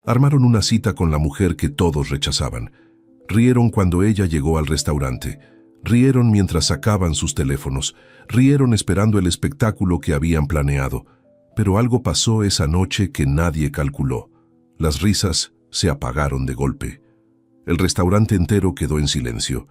Armaron una cita con la mujer que todos rechazaban. Rieron cuando ella llegó al restaurante. Rieron mientras sacaban sus teléfonos. Rieron esperando el espectáculo que habían planeado. Pero algo pasó esa noche que nadie calculó. Las risas se apagaron de golpe. El restaurante entero quedó en silencio.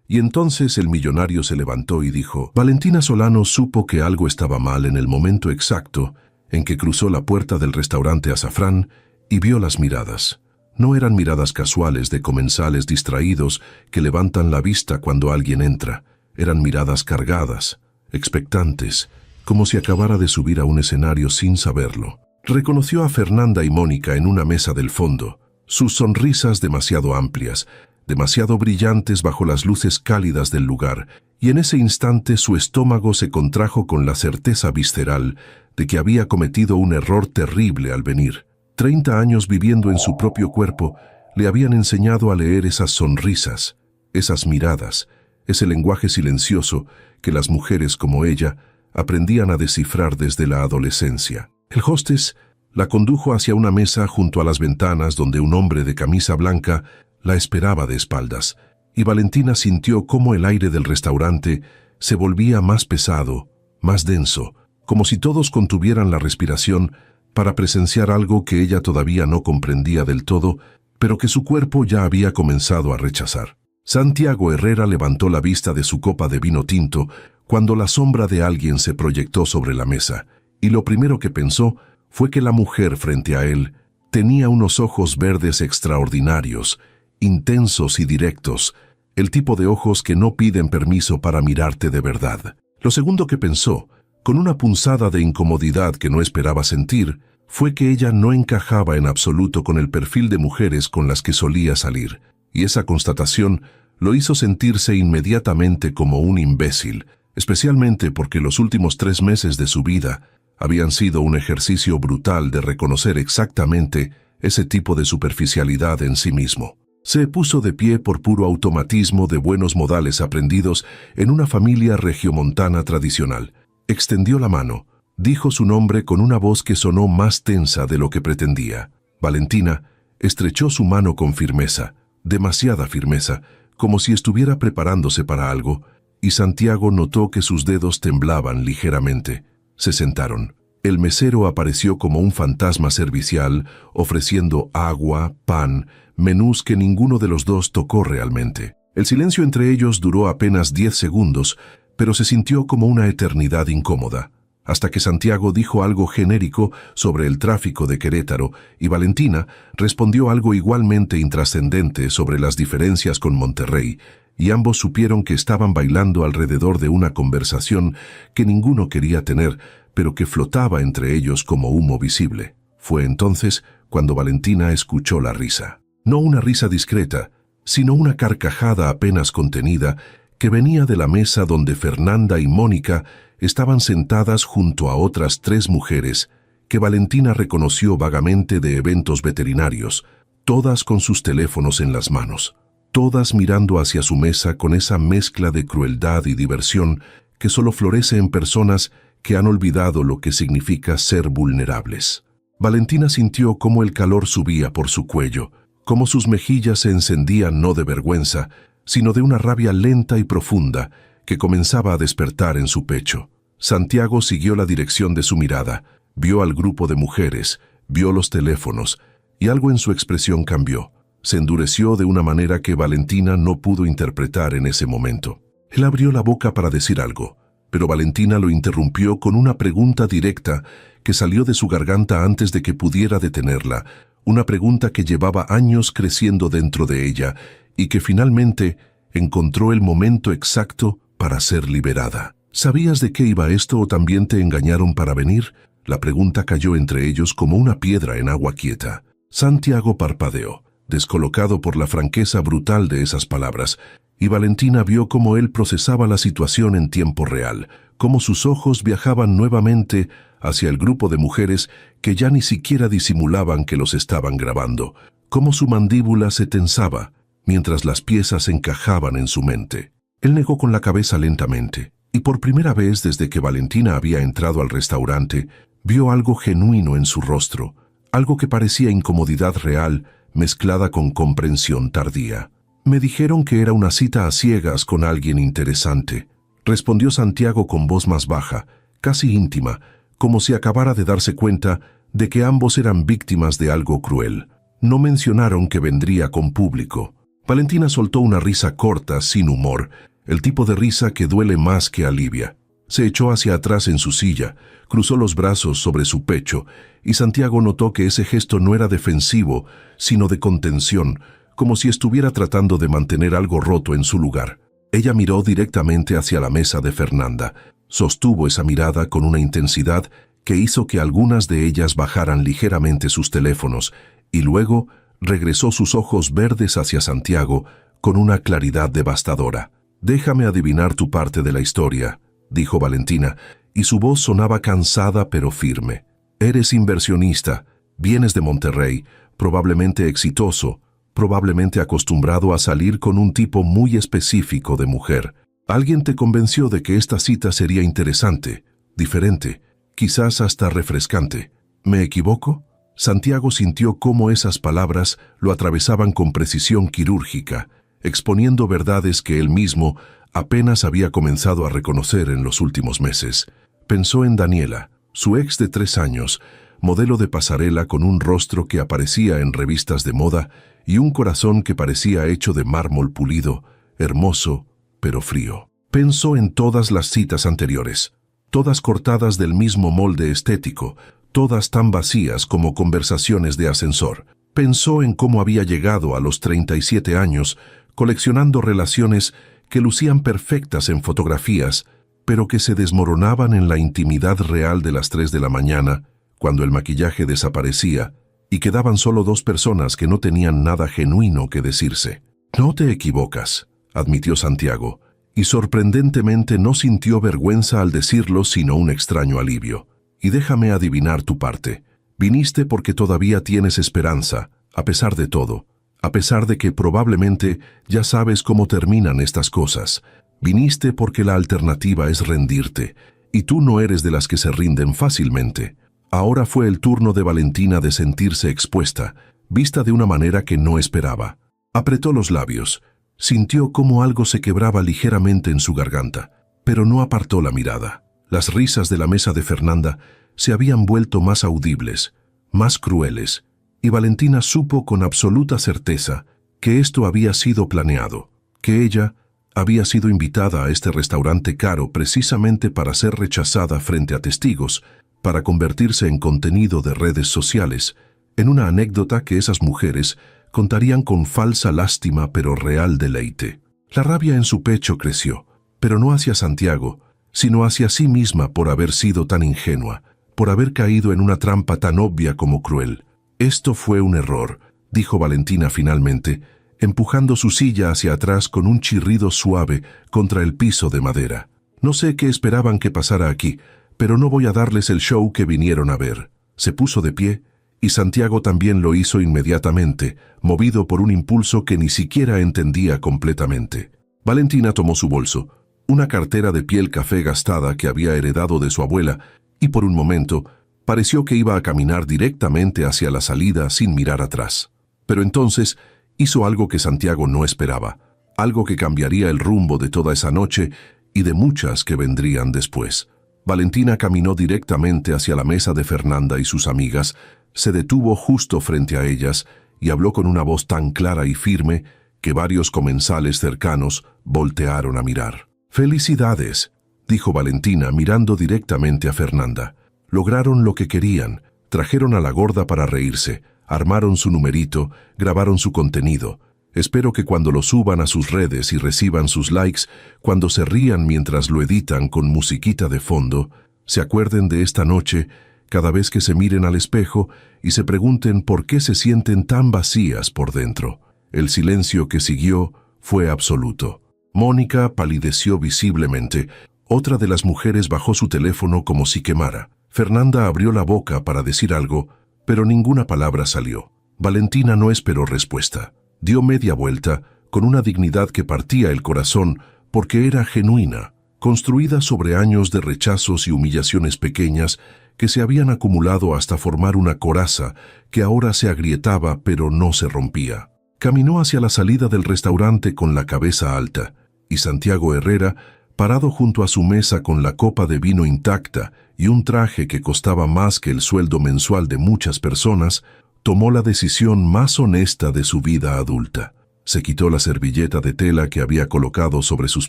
Y entonces el millonario se levantó y dijo: Valentina Solano supo que algo estaba mal en el momento exacto en que cruzó la puerta del restaurante Azafrán y vio las miradas. No eran miradas casuales de comensales distraídos que levantan la vista cuando alguien entra. Eran miradas cargadas, expectantes, como si acabara de subir a un escenario sin saberlo. Reconoció a Fernanda y Mónica en una mesa del fondo, sus sonrisas demasiado amplias, demasiado brillantes bajo las luces cálidas del lugar, y en ese instante su estómago se contrajo con la certeza visceral de que había cometido un error terrible al venir. 30 años viviendo en su propio cuerpo le habían enseñado a leer esas sonrisas, esas miradas, ese lenguaje silencioso que las mujeres como ella aprendían a descifrar desde la adolescencia. El hostess la condujo hacia una mesa junto a las ventanas donde un hombre de camisa blanca la esperaba de espaldas, y Valentina sintió cómo el aire del restaurante se volvía más pesado, más denso, como si todos contuvieran la respiración para presenciar algo que ella todavía no comprendía del todo, pero que su cuerpo ya había comenzado a rechazar. Santiago Herrera levantó la vista de su copa de vino tinto cuando la sombra de alguien se proyectó sobre la mesa, y lo primero que pensó fue que la mujer frente a él tenía unos ojos verdes extraordinarios, intensos y directos, el tipo de ojos que no piden permiso para mirarte de verdad. Lo segundo que pensó, con una punzada de incomodidad que no esperaba sentir, fue que ella no encajaba en absoluto con el perfil de mujeres con las que solía salir, y esa constatación lo hizo sentirse inmediatamente como un imbécil, especialmente porque los últimos 3 meses de su vida habían sido un ejercicio brutal de reconocer exactamente ese tipo de superficialidad en sí mismo. Se puso de pie por puro automatismo de buenos modales aprendidos en una familia regiomontana tradicional. Extendió la mano, dijo su nombre con una voz que sonó más tensa de lo que pretendía. Valentina estrechó su mano con firmeza, demasiada firmeza, como si estuviera preparándose para algo, y Santiago notó que sus dedos temblaban ligeramente. Se sentaron. El mesero apareció como un fantasma servicial, ofreciendo agua, pan, menús que ninguno de los dos tocó realmente. El silencio entre ellos duró apenas 10 segundos, pero se sintió como una eternidad incómoda, hasta que Santiago dijo algo genérico sobre el tráfico de Querétaro y Valentina respondió algo igualmente intrascendente sobre las diferencias con Monterrey, y ambos supieron que estaban bailando alrededor de una conversación que ninguno quería tener, pero que flotaba entre ellos como humo visible. Fue entonces cuando Valentina escuchó la risa. No una risa discreta, sino una carcajada apenas contenida que venía de la mesa donde Fernanda y Mónica estaban sentadas junto a otras 3 mujeres que Valentina reconoció vagamente de eventos veterinarios, todas con sus teléfonos en las manos, todas mirando hacia su mesa con esa mezcla de crueldad y diversión que solo florece en personas que han olvidado lo que significa ser vulnerables. Valentina sintió cómo el calor subía por su cuello, cómo sus mejillas se encendían no de vergüenza, sino de una rabia lenta y profunda que comenzaba a despertar en su pecho. Santiago siguió la dirección de su mirada, vio al grupo de mujeres, vio los teléfonos, y algo en su expresión cambió. Se endureció de una manera que Valentina no pudo interpretar en ese momento. Él abrió la boca para decir algo, pero Valentina lo interrumpió con una pregunta directa que salió de su garganta antes de que pudiera detenerla, una pregunta que llevaba años creciendo dentro de ella y que finalmente encontró el momento exacto para ser liberada. ¿Sabías de qué iba esto o también te engañaron para venir? La pregunta cayó entre ellos como una piedra en agua quieta. Santiago parpadeó, descolocado por la franqueza brutal de esas palabras, y Valentina vio cómo él procesaba la situación en tiempo real, cómo sus ojos viajaban nuevamente hacia el grupo de mujeres que ya ni siquiera disimulaban que los estaban grabando, cómo su mandíbula se tensaba mientras las piezas encajaban en su mente. Él negó con la cabeza lentamente, y por primera vez desde que Valentina había entrado al restaurante, vio algo genuino en su rostro, algo que parecía incomodidad real mezclada con comprensión tardía. Me dijeron que era una cita a ciegas con alguien interesante, respondió Santiago con voz más baja, casi íntima, como si acabara de darse cuenta de que ambos eran víctimas de algo cruel. No mencionaron que vendría con público. Valentina soltó una risa corta, sin humor, el tipo de risa que duele más que alivia. Se echó hacia atrás en su silla, cruzó los brazos sobre su pecho, y Santiago notó que ese gesto no era defensivo, sino de contención, como si estuviera tratando de mantener algo roto en su lugar. Ella miró directamente hacia la mesa de Fernanda, sostuvo esa mirada con una intensidad que hizo que algunas de ellas bajaran ligeramente sus teléfonos, y luego regresó sus ojos verdes hacia Santiago con una claridad devastadora. «Déjame adivinar tu parte de la historia», dijo Valentina, y su voz sonaba cansada pero firme. «Eres inversionista, vienes de Monterrey, probablemente exitoso, probablemente acostumbrado a salir con un tipo muy específico de mujer. Alguien te convenció de que esta cita sería interesante, diferente, quizás hasta refrescante. ¿Me equivoco?» Santiago sintió cómo esas palabras lo atravesaban con precisión quirúrgica, exponiendo verdades que él mismo apenas había comenzado a reconocer en los últimos meses. Pensó en Daniela, su ex de 3 años, modelo de pasarela con un rostro que aparecía en revistas de moda y un corazón que parecía hecho de mármol pulido, hermoso, pero frío. Pensó en todas las citas anteriores, todas cortadas del mismo molde estético, todas tan vacías como conversaciones de ascensor. Pensó en cómo había llegado a los 37 años, coleccionando relaciones que lucían perfectas en fotografías, pero que se desmoronaban en la intimidad real de las 3 de la mañana, cuando el maquillaje desaparecía, y quedaban solo 2 personas que no tenían nada genuino que decirse. «No te equivocas», admitió Santiago, y sorprendentemente no sintió vergüenza al decirlo, sino un extraño alivio. «Y déjame adivinar tu parte. Viniste porque todavía tienes esperanza, a pesar de todo, a pesar de que probablemente ya sabes cómo terminan estas cosas. Viniste porque la alternativa es rendirte, y tú no eres de las que se rinden fácilmente». Ahora fue el turno de Valentina de sentirse expuesta, vista de una manera que no esperaba. Apretó los labios, sintió cómo algo se quebraba ligeramente en su garganta, pero no apartó la mirada. Las risas de la mesa de Fernanda se habían vuelto más audibles, más crueles, y Valentina supo con absoluta certeza que esto había sido planeado, que ella había sido invitada a este restaurante caro precisamente para ser rechazada frente a testigos, para convertirse en contenido de redes sociales, en una anécdota que esas mujeres contarían con falsa lástima pero real deleite. La rabia en su pecho creció, pero no hacia Santiago, sino hacia sí misma por haber sido tan ingenua, por haber caído en una trampa tan obvia como cruel. «Esto fue un error», dijo Valentina finalmente, empujando su silla hacia atrás con un chirrido suave contra el piso de madera. «No sé qué esperaban que pasara aquí, pero no voy a darles el show que vinieron a ver». Se puso de pie, y Santiago también lo hizo inmediatamente, movido por un impulso que ni siquiera entendía completamente. Valentina tomó su bolso, una cartera de piel café gastada que había heredado de su abuela, y por un momento pareció que iba a caminar directamente hacia la salida sin mirar atrás. Pero entonces hizo algo que Santiago no esperaba, algo que cambiaría el rumbo de toda esa noche y de muchas que vendrían después. Valentina caminó directamente hacia la mesa de Fernanda y sus amigas, se detuvo justo frente a ellas y habló con una voz tan clara y firme que varios comensales cercanos voltearon a mirar. «Felicidades», dijo Valentina mirando directamente a Fernanda. «Lograron lo que querían, trajeron a la gorda para reírse, armaron su numerito, grabaron su contenido. Espero que cuando lo suban a sus redes y reciban sus likes, cuando se rían mientras lo editan con musiquita de fondo, se acuerden de esta noche cada vez que se miren al espejo y se pregunten por qué se sienten tan vacías por dentro». El silencio que siguió fue absoluto. Mónica palideció visiblemente. Otra de las mujeres bajó su teléfono como si quemara. Fernanda abrió la boca para decir algo, pero ninguna palabra salió. Valentina no esperó respuesta. Dio media vuelta, con una dignidad que partía el corazón, porque era genuina, construida sobre años de rechazos y humillaciones pequeñas que se habían acumulado hasta formar una coraza que ahora se agrietaba pero no se rompía. Caminó hacia la salida del restaurante con la cabeza alta, y Santiago Herrera, parado junto a su mesa con la copa de vino intacta y un traje que costaba más que el sueldo mensual de muchas personas, tomó la decisión más honesta de su vida adulta. Se quitó la servilleta de tela que había colocado sobre sus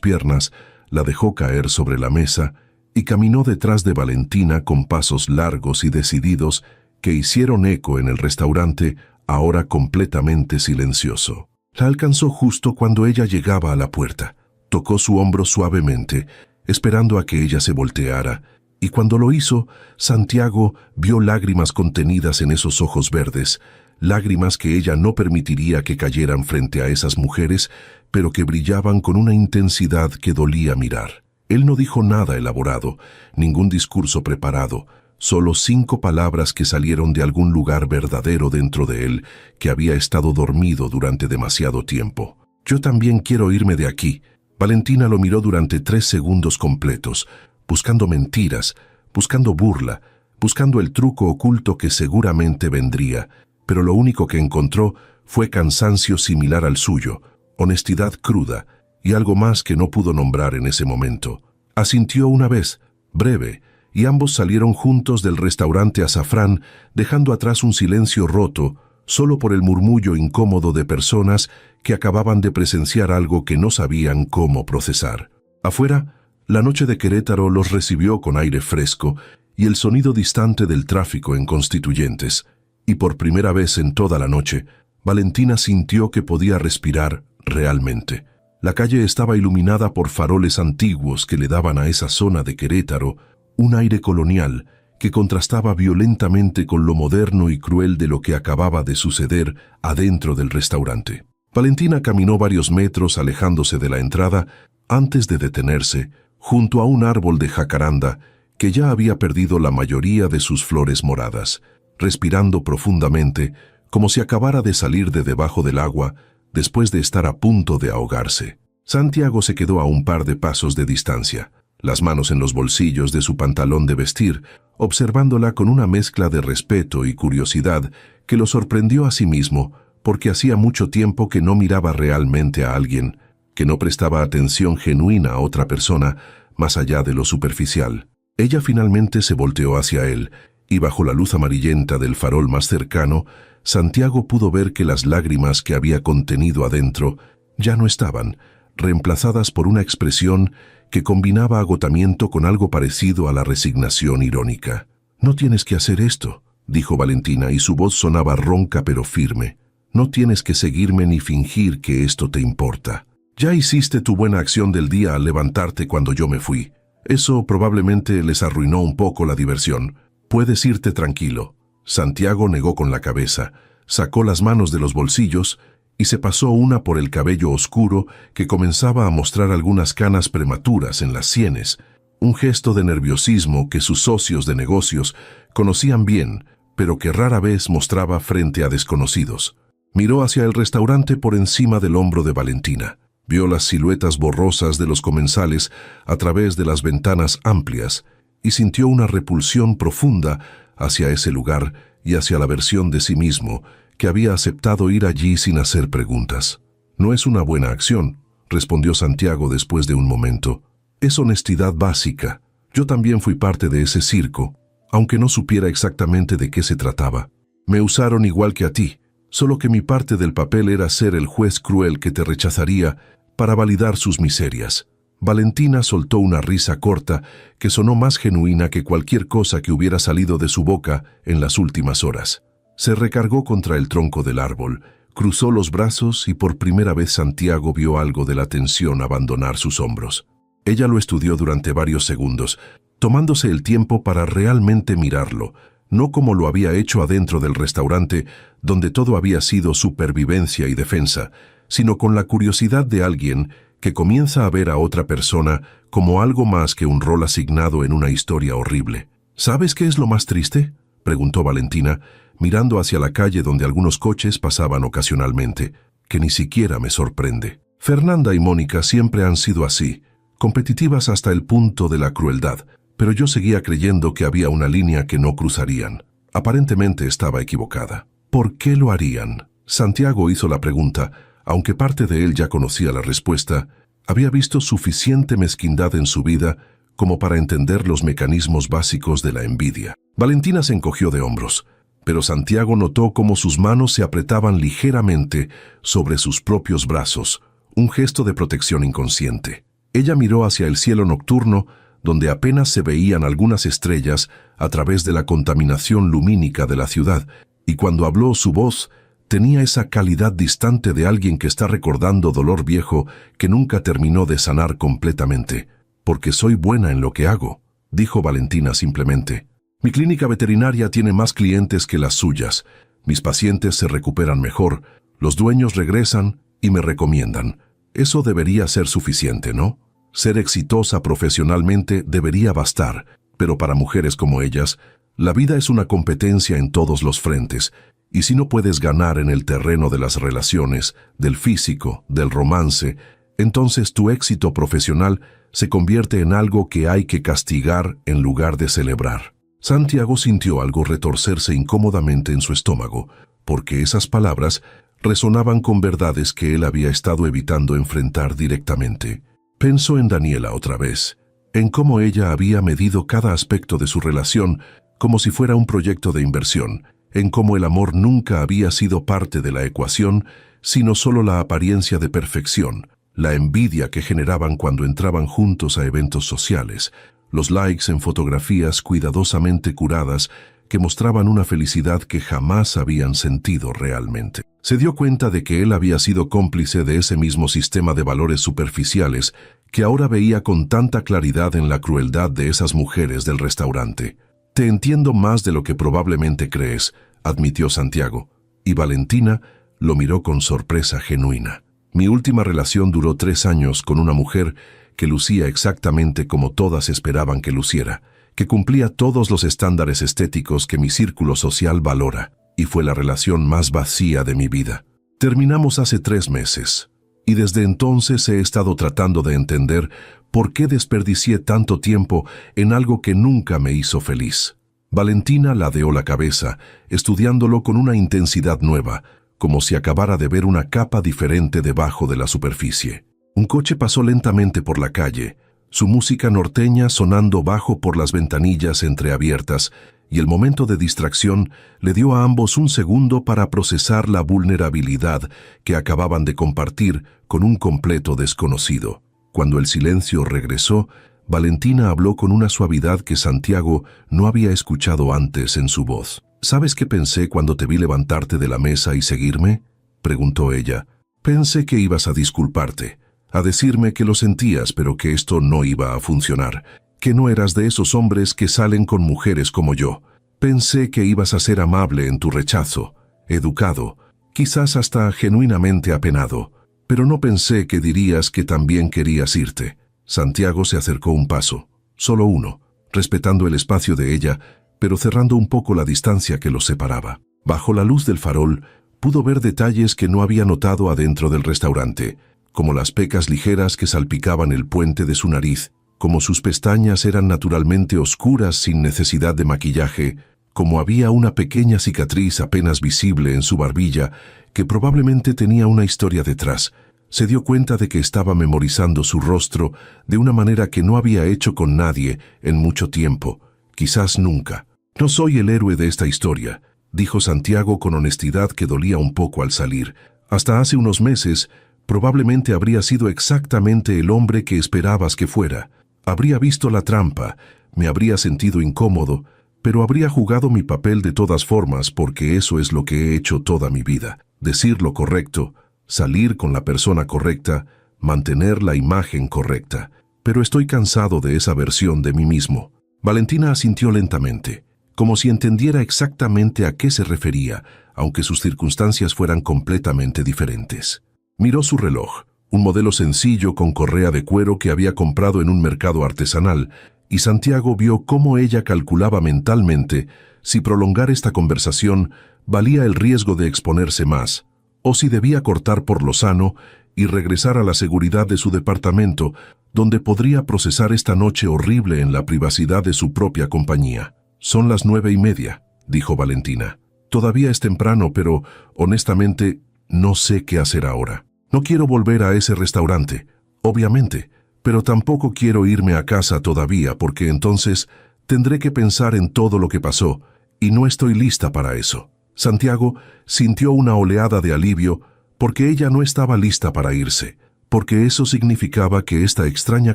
piernas, la dejó caer sobre la mesa y caminó detrás de Valentina con pasos largos y decididos que hicieron eco en el restaurante, ahora completamente silencioso. La alcanzó justo cuando ella llegaba a la puerta. Tocó su hombro suavemente, esperando a que ella se volteara, y cuando lo hizo, Santiago vio lágrimas contenidas en esos ojos verdes, lágrimas que ella no permitiría que cayeran frente a esas mujeres, pero que brillaban con una intensidad que dolía mirar. Él no dijo nada elaborado, ningún discurso preparado, solo 5 palabras que salieron de algún lugar verdadero dentro de él, que había estado dormido durante demasiado tiempo. «Yo también quiero irme de aquí». Valentina lo miró durante 3 segundos completos, buscando mentiras, buscando burla, buscando el truco oculto que seguramente vendría, pero lo único que encontró fue cansancio similar al suyo, honestidad cruda y algo más que no pudo nombrar en ese momento. Asintió una vez, breve, y ambos salieron juntos del restaurante Azafrán, dejando atrás un silencio roto, solo por el murmullo incómodo de personas que acababan de presenciar algo que no sabían cómo procesar. Afuera, la noche de Querétaro los recibió con aire fresco y el sonido distante del tráfico en Constituyentes, y por primera vez en toda la noche, Valentina sintió que podía respirar realmente. La calle estaba iluminada por faroles antiguos que le daban a esa zona de Querétaro un aire colonial que contrastaba violentamente con lo moderno y cruel de lo que acababa de suceder adentro del restaurante. Valentina caminó varios metros alejándose de la entrada antes de detenerse junto a un árbol de jacaranda que ya había perdido la mayoría de sus flores moradas, respirando profundamente como si acabara de salir de debajo del agua después de estar a punto de ahogarse. Santiago se quedó a un par de pasos de distancia, las manos en los bolsillos de su pantalón de vestir, observándola con una mezcla de respeto y curiosidad que lo sorprendió a sí mismo, porque hacía mucho tiempo que no miraba realmente a alguien, que no prestaba atención genuina a otra persona, más allá de lo superficial. Ella finalmente se volteó hacia él, y bajo la luz amarillenta del farol más cercano, Santiago pudo ver que las lágrimas que había contenido adentro ya no estaban, reemplazadas por una expresión que combinaba agotamiento con algo parecido a la resignación irónica. «No tienes que hacer esto», dijo Valentina, y su voz sonaba ronca pero firme. «No tienes que seguirme ni fingir que esto te importa. Ya hiciste tu buena acción del día al levantarte cuando yo me fui. Eso probablemente les arruinó un poco la diversión. Puedes irte tranquilo». Santiago negó con la cabeza, sacó las manos de los bolsillos y se pasó una por el cabello oscuro que comenzaba a mostrar algunas canas prematuras en las sienes, un gesto de nerviosismo que sus socios de negocios conocían bien, pero que rara vez mostraba frente a desconocidos. Miró hacia el restaurante por encima del hombro de Valentina. Vio las siluetas borrosas de los comensales a través de las ventanas amplias y sintió una repulsión profunda hacia ese lugar y hacia la versión de sí mismo que había aceptado ir allí sin hacer preguntas. «No es una buena acción», respondió Santiago después de un momento. «Es honestidad básica. Yo también fui parte de ese circo, aunque no supiera exactamente de qué se trataba. Me usaron igual que a ti, solo que mi parte del papel era ser el juez cruel que te rechazaría para validar sus miserias». Valentina soltó una risa corta que sonó más genuina que cualquier cosa que hubiera salido de su boca en las últimas horas. Se recargó contra el tronco del árbol, cruzó los brazos y por primera vez Santiago vio algo de la tensión abandonar sus hombros. Ella lo estudió durante varios segundos, tomándose el tiempo para realmente mirarlo, no como lo había hecho adentro del restaurante, donde todo había sido supervivencia y defensa, sino con la curiosidad de alguien que comienza a ver a otra persona como algo más que un rol asignado en una historia horrible. «¿Sabes qué es lo más triste?», preguntó Valentina, mirando hacia la calle donde algunos coches pasaban ocasionalmente, «que ni siquiera me sorprende. Fernanda y Mónica siempre han sido así, competitivas hasta el punto de la crueldad, pero yo seguía creyendo que había una línea que no cruzarían. Aparentemente estaba equivocada. ¿Por qué lo harían? Santiago hizo la pregunta, aunque parte de él ya conocía la respuesta. Había visto suficiente mezquindad en su vida como para entender los mecanismos básicos de la envidia. Valentina se encogió de hombros, pero Santiago notó cómo sus manos se apretaban ligeramente sobre sus propios brazos, un gesto de protección inconsciente. Ella miró hacia el cielo nocturno, donde apenas se veían algunas estrellas a través de la contaminación lumínica de la ciudad, y cuando habló su voz tenía esa calidad distante de alguien que está recordando dolor viejo que nunca terminó de sanar completamente. «Porque soy buena en lo que hago», dijo Valentina simplemente. «Mi clínica veterinaria tiene más clientes que las suyas. Mis pacientes se recuperan mejor, los dueños regresan y me recomiendan. Eso debería ser suficiente, ¿no? Ser exitosa profesionalmente debería bastar, pero para mujeres como ellas, la vida es una competencia en todos los frentes, y si no puedes ganar en el terreno de las relaciones, del físico, del romance, entonces tu éxito profesional se convierte en algo que hay que castigar en lugar de celebrar». Santiago sintió algo retorcerse incómodamente en su estómago, porque esas palabras resonaban con verdades que él había estado evitando enfrentar directamente. Pensó en Daniela otra vez, en cómo ella había medido cada aspecto de su relación como si fuera un proyecto de inversión, en cómo el amor nunca había sido parte de la ecuación, sino solo la apariencia de perfección, la envidia que generaban cuando entraban juntos a eventos sociales, los likes en fotografías cuidadosamente curadas que mostraban una felicidad que jamás habían sentido realmente. Se dio cuenta de que él había sido cómplice de ese mismo sistema de valores superficiales que ahora veía con tanta claridad en la crueldad de esas mujeres del restaurante. «Te entiendo más de lo que probablemente crees», admitió Santiago, y Valentina lo miró con sorpresa genuina. «Mi última relación duró 3 años con una mujer que lucía exactamente como todas esperaban que luciera, que cumplía todos los estándares estéticos que mi círculo social valora, y fue la relación más vacía de mi vida. Terminamos hace 3 meses, y desde entonces he estado tratando de entender por qué desperdicié tanto tiempo en algo que nunca me hizo feliz». Valentina ladeó la cabeza, estudiándolo con una intensidad nueva, como si acabara de ver una capa diferente debajo de la superficie. Un coche pasó lentamente por la calle, su música norteña sonando bajo por las ventanillas entreabiertas, y el momento de distracción le dio a ambos un segundo para procesar la vulnerabilidad que acababan de compartir con un completo desconocido. Cuando el silencio regresó, Valentina habló con una suavidad que Santiago no había escuchado antes en su voz. «¿Sabes qué pensé cuando te vi levantarte de la mesa y seguirme?», preguntó ella. «Pensé que ibas a disculparte, a decirme que lo sentías, pero que esto no iba a funcionar, que no eras de esos hombres que salen con mujeres como yo. Pensé que ibas a ser amable en tu rechazo, educado, quizás hasta genuinamente apenado, pero no pensé que dirías que también querías irte». Santiago se acercó un paso, solo uno, respetando el espacio de ella, pero cerrando un poco la distancia que los separaba. Bajo la luz del farol, pudo ver detalles que no había notado adentro del restaurante, como las pecas ligeras que salpicaban el puente de su nariz, como sus pestañas eran naturalmente oscuras sin necesidad de maquillaje, como había una pequeña cicatriz apenas visible en su barbilla que probablemente tenía una historia detrás. Se dio cuenta de que estaba memorizando su rostro de una manera que no había hecho con nadie en mucho tiempo, quizás nunca. «No soy el héroe de esta historia», dijo Santiago con honestidad que dolía un poco al salir. «Hasta hace unos meses, probablemente habría sido exactamente el hombre que esperabas que fuera. Habría visto la trampa, me habría sentido incómodo, pero habría jugado mi papel de todas formas porque eso es lo que he hecho toda mi vida. Decir lo correcto, salir con la persona correcta, mantener la imagen correcta. Pero estoy cansado de esa versión de mí mismo». Valentina asintió lentamente, como si entendiera exactamente a qué se refería, aunque sus circunstancias fueran completamente diferentes. Miró su reloj, un modelo sencillo con correa de cuero que había comprado en un mercado artesanal, y Santiago vio cómo ella calculaba mentalmente si prolongar esta conversación valía el riesgo de exponerse más, o si debía cortar por lo sano y regresar a la seguridad de su departamento, donde podría procesar esta noche horrible en la privacidad de su propia compañía. «Son las 9:30», dijo Valentina. «Todavía es temprano, pero, honestamente, no sé qué hacer ahora. No quiero volver a ese restaurante, obviamente, pero tampoco quiero irme a casa todavía porque entonces tendré que pensar en todo lo que pasó y no estoy lista para eso». Santiago sintió una oleada de alivio porque ella no estaba lista para irse, porque eso significaba que esta extraña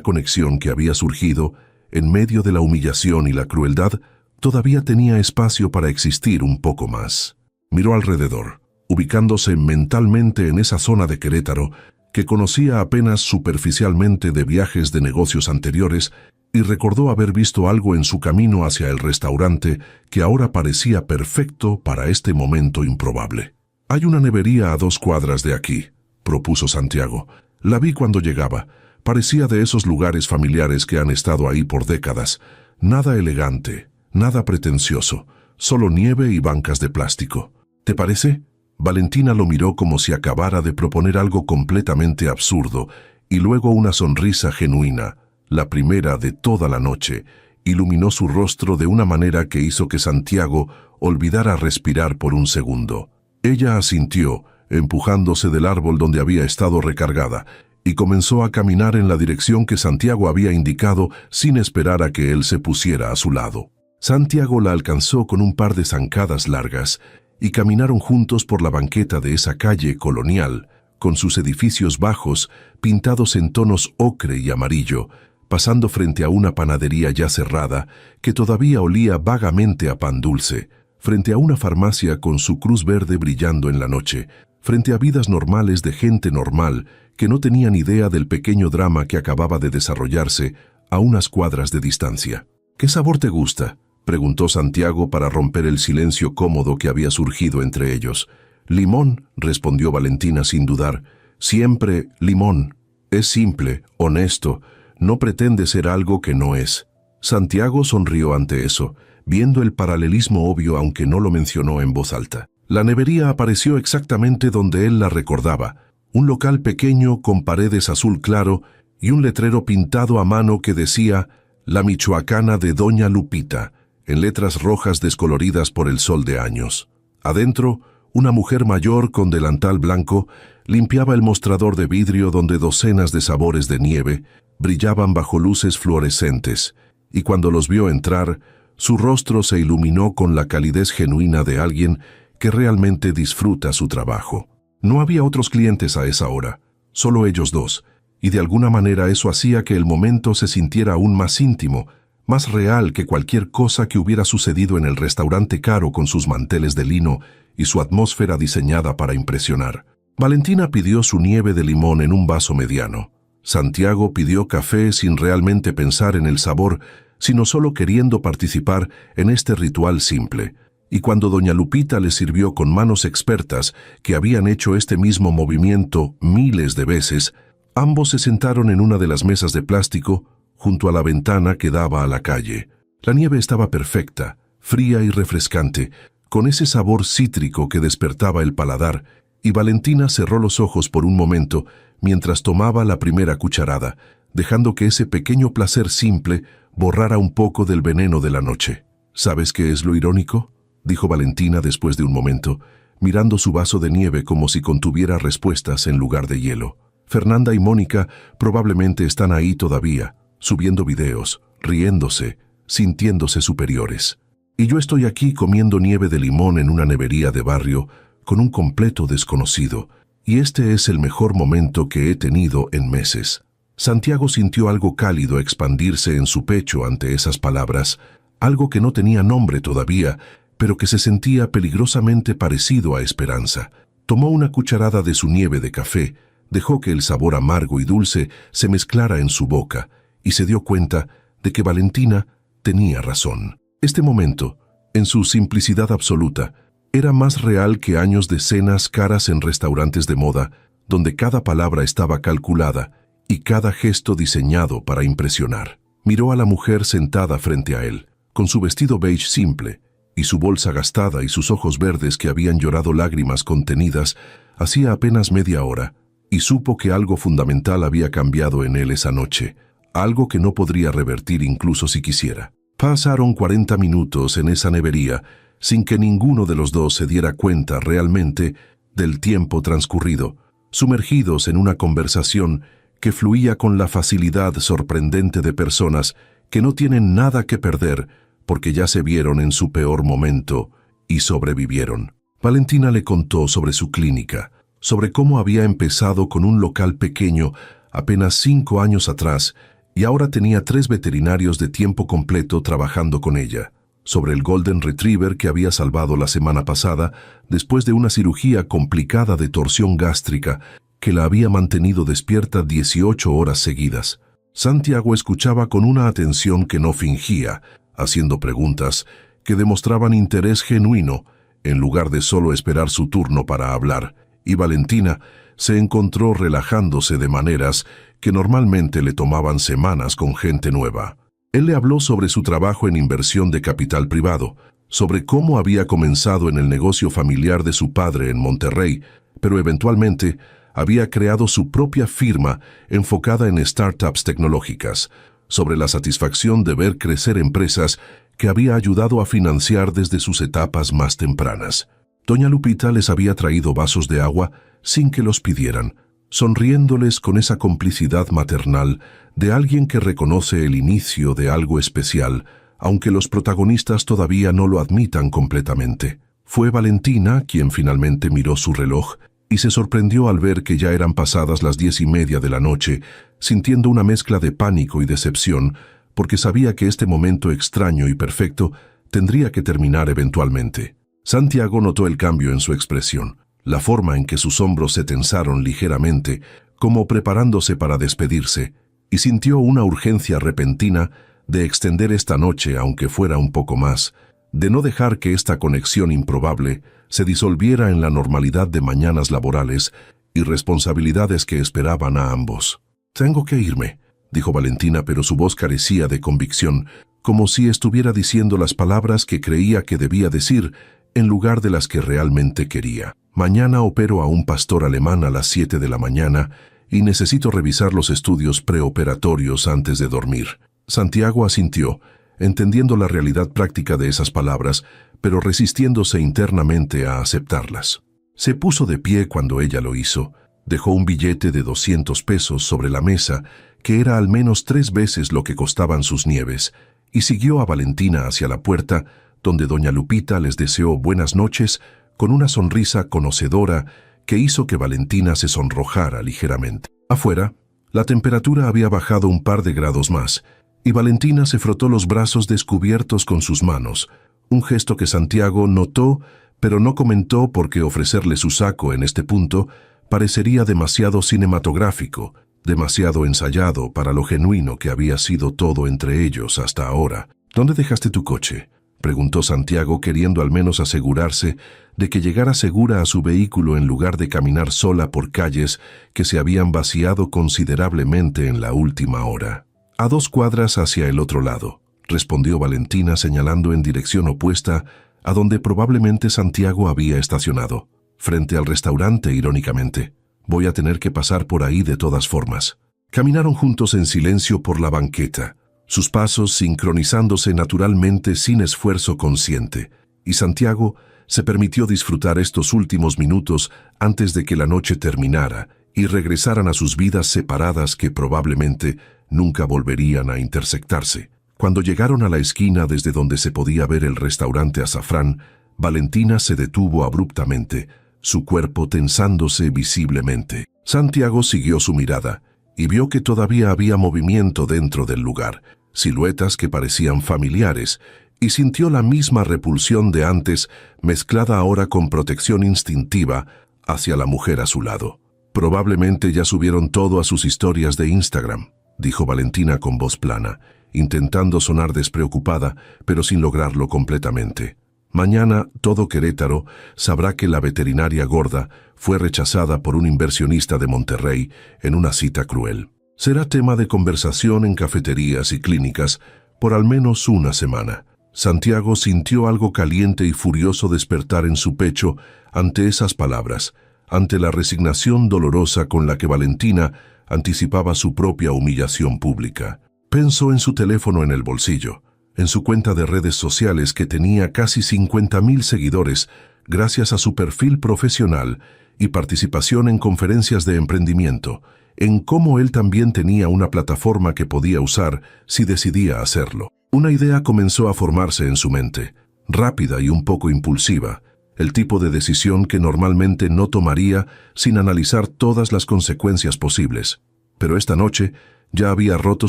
conexión que había surgido en medio de la humillación y la crueldad todavía tenía espacio para existir un poco más. Miró alrededor, ubicándose mentalmente en esa zona de Querétaro que conocía apenas superficialmente de viajes de negocios anteriores, y recordó haber visto algo en su camino hacia el restaurante que ahora parecía perfecto para este momento improbable. «Hay una nevería a 2 cuadras de aquí», propuso Santiago. «La vi cuando llegaba. Parecía de esos lugares familiares que han estado ahí por décadas. Nada elegante, nada pretencioso, solo nieve y bancas de plástico. ¿Te parece?» Valentina lo miró como si acabara de proponer algo completamente absurdo, y luego una sonrisa genuina, la primera de toda la noche, iluminó su rostro de una manera que hizo que Santiago olvidara respirar por un segundo. Ella asintió, empujándose del árbol donde había estado recargada, y comenzó a caminar en la dirección que Santiago había indicado sin esperar a que él se pusiera a su lado. Santiago la alcanzó con un par de zancadas largas, y caminaron juntos por la banqueta de esa calle colonial, con sus edificios bajos, pintados en tonos ocre y amarillo, pasando frente a una panadería ya cerrada, que todavía olía vagamente a pan dulce, frente a una farmacia con su cruz verde brillando en la noche, frente a vidas normales de gente normal que no tenían idea del pequeño drama que acababa de desarrollarse a unas cuadras de distancia. «¿Qué sabor te gusta?», preguntó Santiago para romper el silencio cómodo que había surgido entre ellos. «Limón», respondió Valentina sin dudar. «Siempre limón. Es simple, honesto, no pretende ser algo que no es». Santiago sonrió ante eso, viendo el paralelismo obvio aunque no lo mencionó en voz alta. La nevería apareció exactamente donde él la recordaba, un local pequeño con paredes azul claro y un letrero pintado a mano que decía «La Michoacana de Doña Lupita», en letras rojas descoloridas por el sol de años. Adentro, una mujer mayor con delantal blanco limpiaba el mostrador de vidrio donde docenas de sabores de nieve brillaban bajo luces fluorescentes, y cuando los vio entrar, su rostro se iluminó con la calidez genuina de alguien que realmente disfruta su trabajo. No había otros clientes a esa hora, solo ellos dos, y de alguna manera eso hacía que el momento se sintiera aún más íntimo, más real que cualquier cosa que hubiera sucedido en el restaurante caro con sus manteles de lino y su atmósfera diseñada para impresionar. Valentina pidió su nieve de limón en un vaso mediano. Santiago pidió café sin realmente pensar en el sabor, sino solo queriendo participar en este ritual simple. Y cuando doña Lupita le sirvió con manos expertas que habían hecho este mismo movimiento miles de veces, ambos se sentaron en una de las mesas de plástico junto a la ventana que daba a la calle. La nieve estaba perfecta, fría y refrescante, con ese sabor cítrico que despertaba el paladar, y Valentina cerró los ojos por un momento mientras tomaba la primera cucharada, dejando que ese pequeño placer simple borrara un poco del veneno de la noche. «¿Sabes qué es lo irónico?», dijo Valentina después de un momento, mirando su vaso de nieve como si contuviera respuestas en lugar de hielo. «Fernanda y Mónica probablemente están ahí todavía, subiendo videos, riéndose, sintiéndose superiores. Y yo estoy aquí comiendo nieve de limón en una nevería de barrio con un completo desconocido, y este es el mejor momento que he tenido en meses». Santiago sintió algo cálido expandirse en su pecho ante esas palabras, algo que no tenía nombre todavía, pero que se sentía peligrosamente parecido a esperanza. Tomó una cucharada de su nieve de café, dejó que el sabor amargo y dulce se mezclara en su boca, y se dio cuenta de que Valentina tenía razón. Este momento, en su simplicidad absoluta, era más real que años de cenas caras en restaurantes de moda, donde cada palabra estaba calculada y cada gesto diseñado para impresionar. Miró a la mujer sentada frente a él, con su vestido beige simple, y su bolsa gastada y sus ojos verdes que habían llorado lágrimas contenidas hacía apenas media hora, y supo que algo fundamental había cambiado en él esa noche, algo que no podría revertir incluso si quisiera. Pasaron 40 minutos en esa nevería sin que ninguno de los dos se diera cuenta realmente del tiempo transcurrido, sumergidos en una conversación que fluía con la facilidad sorprendente de personas que no tienen nada que perder porque ya se vieron en su peor momento y sobrevivieron. Valentina le contó sobre su clínica, sobre cómo había empezado con un local pequeño apenas 5 años atrás y ahora tenía 3 veterinarios de tiempo completo trabajando con ella, sobre el Golden Retriever que había salvado la semana pasada después de una cirugía complicada de torsión gástrica que la había mantenido despierta 18 horas seguidas. Santiago escuchaba con una atención que no fingía, haciendo preguntas que demostraban interés genuino en lugar de solo esperar su turno para hablar, y Valentina se encontró relajándose de maneras que normalmente le tomaban semanas con gente nueva. Él le habló sobre su trabajo en inversión de capital privado, sobre cómo había comenzado en el negocio familiar de su padre en Monterrey, pero eventualmente había creado su propia firma enfocada en startups tecnológicas, sobre la satisfacción de ver crecer empresas que había ayudado a financiar desde sus etapas más tempranas. Doña Lupita les había traído vasos de agua sin que los pidieran, sonriéndoles con esa complicidad maternal de alguien que reconoce el inicio de algo especial, aunque los protagonistas todavía no lo admitan completamente. Fue Valentina quien finalmente miró su reloj y se sorprendió al ver que ya eran pasadas las 10:30 de la noche, sintiendo una mezcla de pánico y decepción, porque sabía que este momento extraño y perfecto tendría que terminar eventualmente. Santiago notó el cambio en su expresión, la forma en que sus hombros se tensaron ligeramente, como preparándose para despedirse, y sintió una urgencia repentina de extender esta noche aunque fuera un poco más, de no dejar que esta conexión improbable se disolviera en la normalidad de mañanas laborales y responsabilidades que esperaban a ambos. «Tengo que irme», dijo Valentina, pero su voz carecía de convicción, como si estuviera diciendo las palabras que creía que debía decir en lugar de las que realmente quería. «Mañana opero a un pastor alemán a las 7 de la mañana y necesito revisar los estudios preoperatorios antes de dormir». Santiago asintió, entendiendo la realidad práctica de esas palabras, pero resistiéndose internamente a aceptarlas. Se puso de pie cuando ella lo hizo, dejó un billete de 200 pesos sobre la mesa, que era al menos 3 veces lo que costaban sus nieves, y siguió a Valentina hacia la puerta, donde doña Lupita les deseó buenas noches con una sonrisa conocedora que hizo que Valentina se sonrojara ligeramente. Afuera, la temperatura había bajado un par de grados más, y Valentina se frotó los brazos descubiertos con sus manos, un gesto que Santiago notó, pero no comentó porque ofrecerle su saco en este punto parecería demasiado cinematográfico, demasiado ensayado para lo genuino que había sido todo entre ellos hasta ahora. «¿Dónde dejaste tu coche?», preguntó Santiago, queriendo al menos asegurarse de que llegara segura a su vehículo en lugar de caminar sola por calles que se habían vaciado considerablemente en la última hora. «A 2 cuadras hacia el otro lado», respondió Valentina señalando en dirección opuesta a donde probablemente Santiago había estacionado, frente al restaurante irónicamente. «Voy a tener que pasar por ahí de todas formas». Caminaron juntos en silencio por la banqueta, sus pasos sincronizándose naturalmente sin esfuerzo consciente, y Santiago se permitió disfrutar estos últimos minutos antes de que la noche terminara y regresaran a sus vidas separadas que probablemente nunca volverían a intersectarse. Cuando llegaron a la esquina desde donde se podía ver el restaurante Azafrán, Valentina se detuvo abruptamente, su cuerpo tensándose visiblemente. Santiago siguió su mirada y vio que todavía había movimiento dentro del lugar, siluetas que parecían familiares, y sintió la misma repulsión de antes, mezclada ahora con protección instintiva hacia la mujer a su lado. «Probablemente ya subieron todo a sus historias de Instagram», dijo Valentina con voz plana, intentando sonar despreocupada, pero sin lograrlo completamente. «Mañana todo Querétaro sabrá que la veterinaria gorda fue rechazada por un inversionista de Monterrey en una cita cruel. Será tema de conversación en cafeterías y clínicas por al menos una semana». Santiago sintió algo caliente y furioso despertar en su pecho ante esas palabras, ante la resignación dolorosa con la que Valentina Anticipaba su propia humillación pública. Pensó en su teléfono en el bolsillo, en su cuenta de redes sociales que tenía casi 50,000 seguidores gracias a su perfil profesional y participación en conferencias de emprendimiento, en cómo él también tenía una plataforma que podía usar si decidía hacerlo. Una idea comenzó a formarse en su mente, rápida y un poco impulsiva, el tipo de decisión que normalmente no tomaría sin analizar todas las consecuencias posibles. Pero esta noche ya había roto